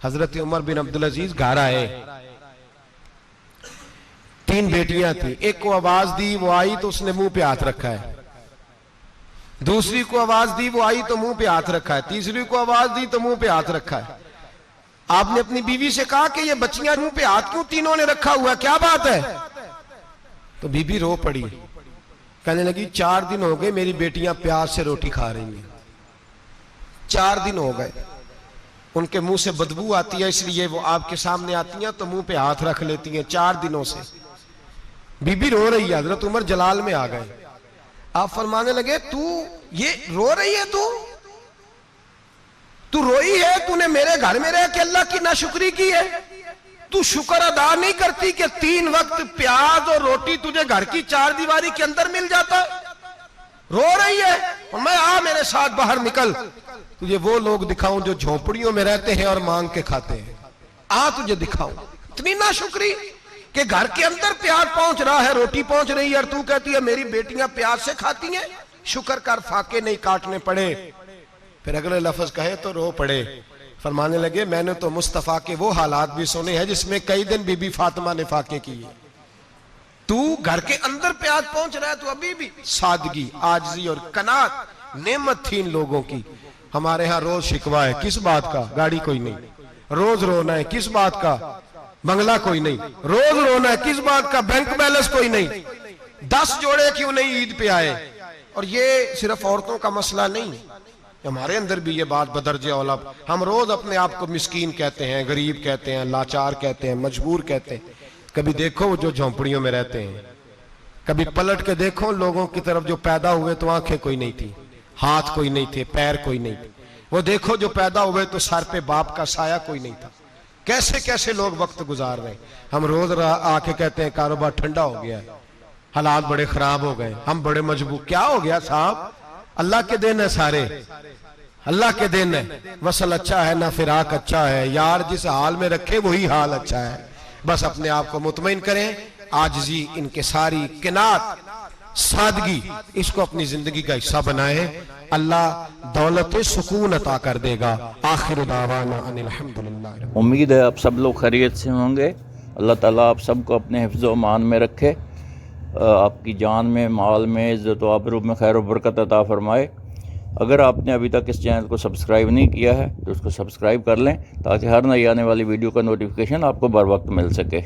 حضرت عمر بن عبدالعزیز گھر آئے، 3 بیٹیاں تھیں، ایک کو آواز دی وہ آئی تو اس نے منہ پہ ہاتھ رکھا ہے، دوسری کو آواز دی وہ آئی تو منہ پہ ہاتھ رکھا ہے، تیسری کو آواز دی تو منہ پہ ہاتھ رکھا ہے۔ آپ نے اپنی بیوی سے کہا کہ یہ بچیاں منہ پہ ہاتھ کیوں تینوں نے رکھا ہوا ہے، کیا بات ہے؟ تو بی بی رو پڑی، کہنے لگی 4 دن ہو گئے میری بیٹیاں پیاس سے روٹی کھا رہی ہیں، 4 دن ہو گئے، ان کے منہ سے بدبو آتی ہے، اس لیے وہ آپ کے سامنے آتی ہیں تو منہ پہ ہاتھ رکھ لیتی ہیں 4 دنوں سے۔ بی بی رو رہی ہے، حضرت عمر جلال میں آ گئے، آپ فرمانے لگے تو یہ رو رہی ہے، تو روئی ہے، تو نے میرے گھر میں رہ کے اللہ کی ناشکری کی ہے، تو شکر ادا نہیں کرتی کہ 3 وقت پیاز اور روٹی تجھے گھر کی 4 دیواری کے اندر مل جاتا؟ رو رہی ہے، اور میں آ میرے ساتھ باہر نکل، تجھے وہ لوگ دکھاؤں جو جھونپڑیوں میں رہتے ہیں اور مانگ کے کھاتے ہیں، آ تجھے دکھاؤں۔ اتنی ناشکری کہ گھر کے اندر پیاز پہنچ رہا ہے، روٹی پہنچ رہی ہے، اور تو کہتی ہے میری بیٹیاں پیاز سے کھاتی ہیں، شکر کر فاقے نہیں کاٹنے پڑے۔ پھر اگلے لفظ کہے تو رو پڑے، فرمانے لگے میں نے تو مصطفیٰ کے وہ حالات بھی سنے ہیں جس میں کئی دن بی بی فاطمہ نے فاقے کیے. تو گھر کے اندر پہ آج پہنچ رہا ہے تو ابھی بھی سادگی، عاجزی اور قناعت نعمت تھی ان لوگوں کی. ہمارے ہاں روز شکوا ہے، کس بات کا؟ گاڑی کوئی نہیں. روز رونا ہے، کس بات کا؟ بنگلہ کوئی نہیں. روز رونا ہے، کس بات کا؟ بینک بیلنس کوئی نہیں. 10 جوڑے کیوں نہیں عید پہ آئے؟ اور یہ صرف عورتوں کا مسئلہ نہیں، ہمارے اندر بھی یہ بات بدرجہ اولا. ہم روز اپنے آپ کو مسکین کہتے ہیں، غریب کہتے ہیں، لاچار کہتے ہیں، مجبور کہتے ہیں. کبھی دیکھو وہ جو جھونپڑیوں میں رہتے ہیں، کبھی پلٹ کے دیکھو لوگوں کی طرف جو پیدا ہوئے تو آنکھیں کوئی نہیں تھی، ہاتھ کوئی نہیں تھے، پیر کوئی نہیں تھے. وہ دیکھو جو پیدا ہوئے تو سر پہ باپ کا سایہ کوئی نہیں تھا. کیسے کیسے لوگ وقت گزار رہے ہیں. ہم روز آ کے کہتے ہیں کاروبار ٹھنڈا ہو گیا، حالات بڑے خراب ہو گئے، ہم بڑے مجبور. کیا ہو گیا صاحب؟ اللہ کے دن ہے سارے، اللہ کے دن ہے. وصل اچھا ہے نہ فراق اچھا ہے، یار جس حال میں رکھے وہی حال اچھا ہے. بس اپنے آپ کو مطمئن کریں، عاجزی، انکساری، قناعت، سادگی، اس کو اپنی زندگی کا حصہ بنائیں. اللہ دولت سکون عطا کر دے گا. آخر دعوانا ان الحمدللہ. امید ہے آپ سب لوگ خیریت سے ہوں گے. اللہ تعالیٰ آپ سب کو اپنے حفظ و امان میں رکھے، آپ کی جان میں، مال میں، عزت و آبرو میں خیر و برکت عطا فرمائے. اگر آپ نے ابھی تک اس چینل کو سبسکرائب نہیں کیا ہے تو اس کو سبسکرائب کر لیں تاکہ ہر نئی آنے والی ویڈیو کا نوٹیفیکیشن آپ کو بر وقت مل سکے.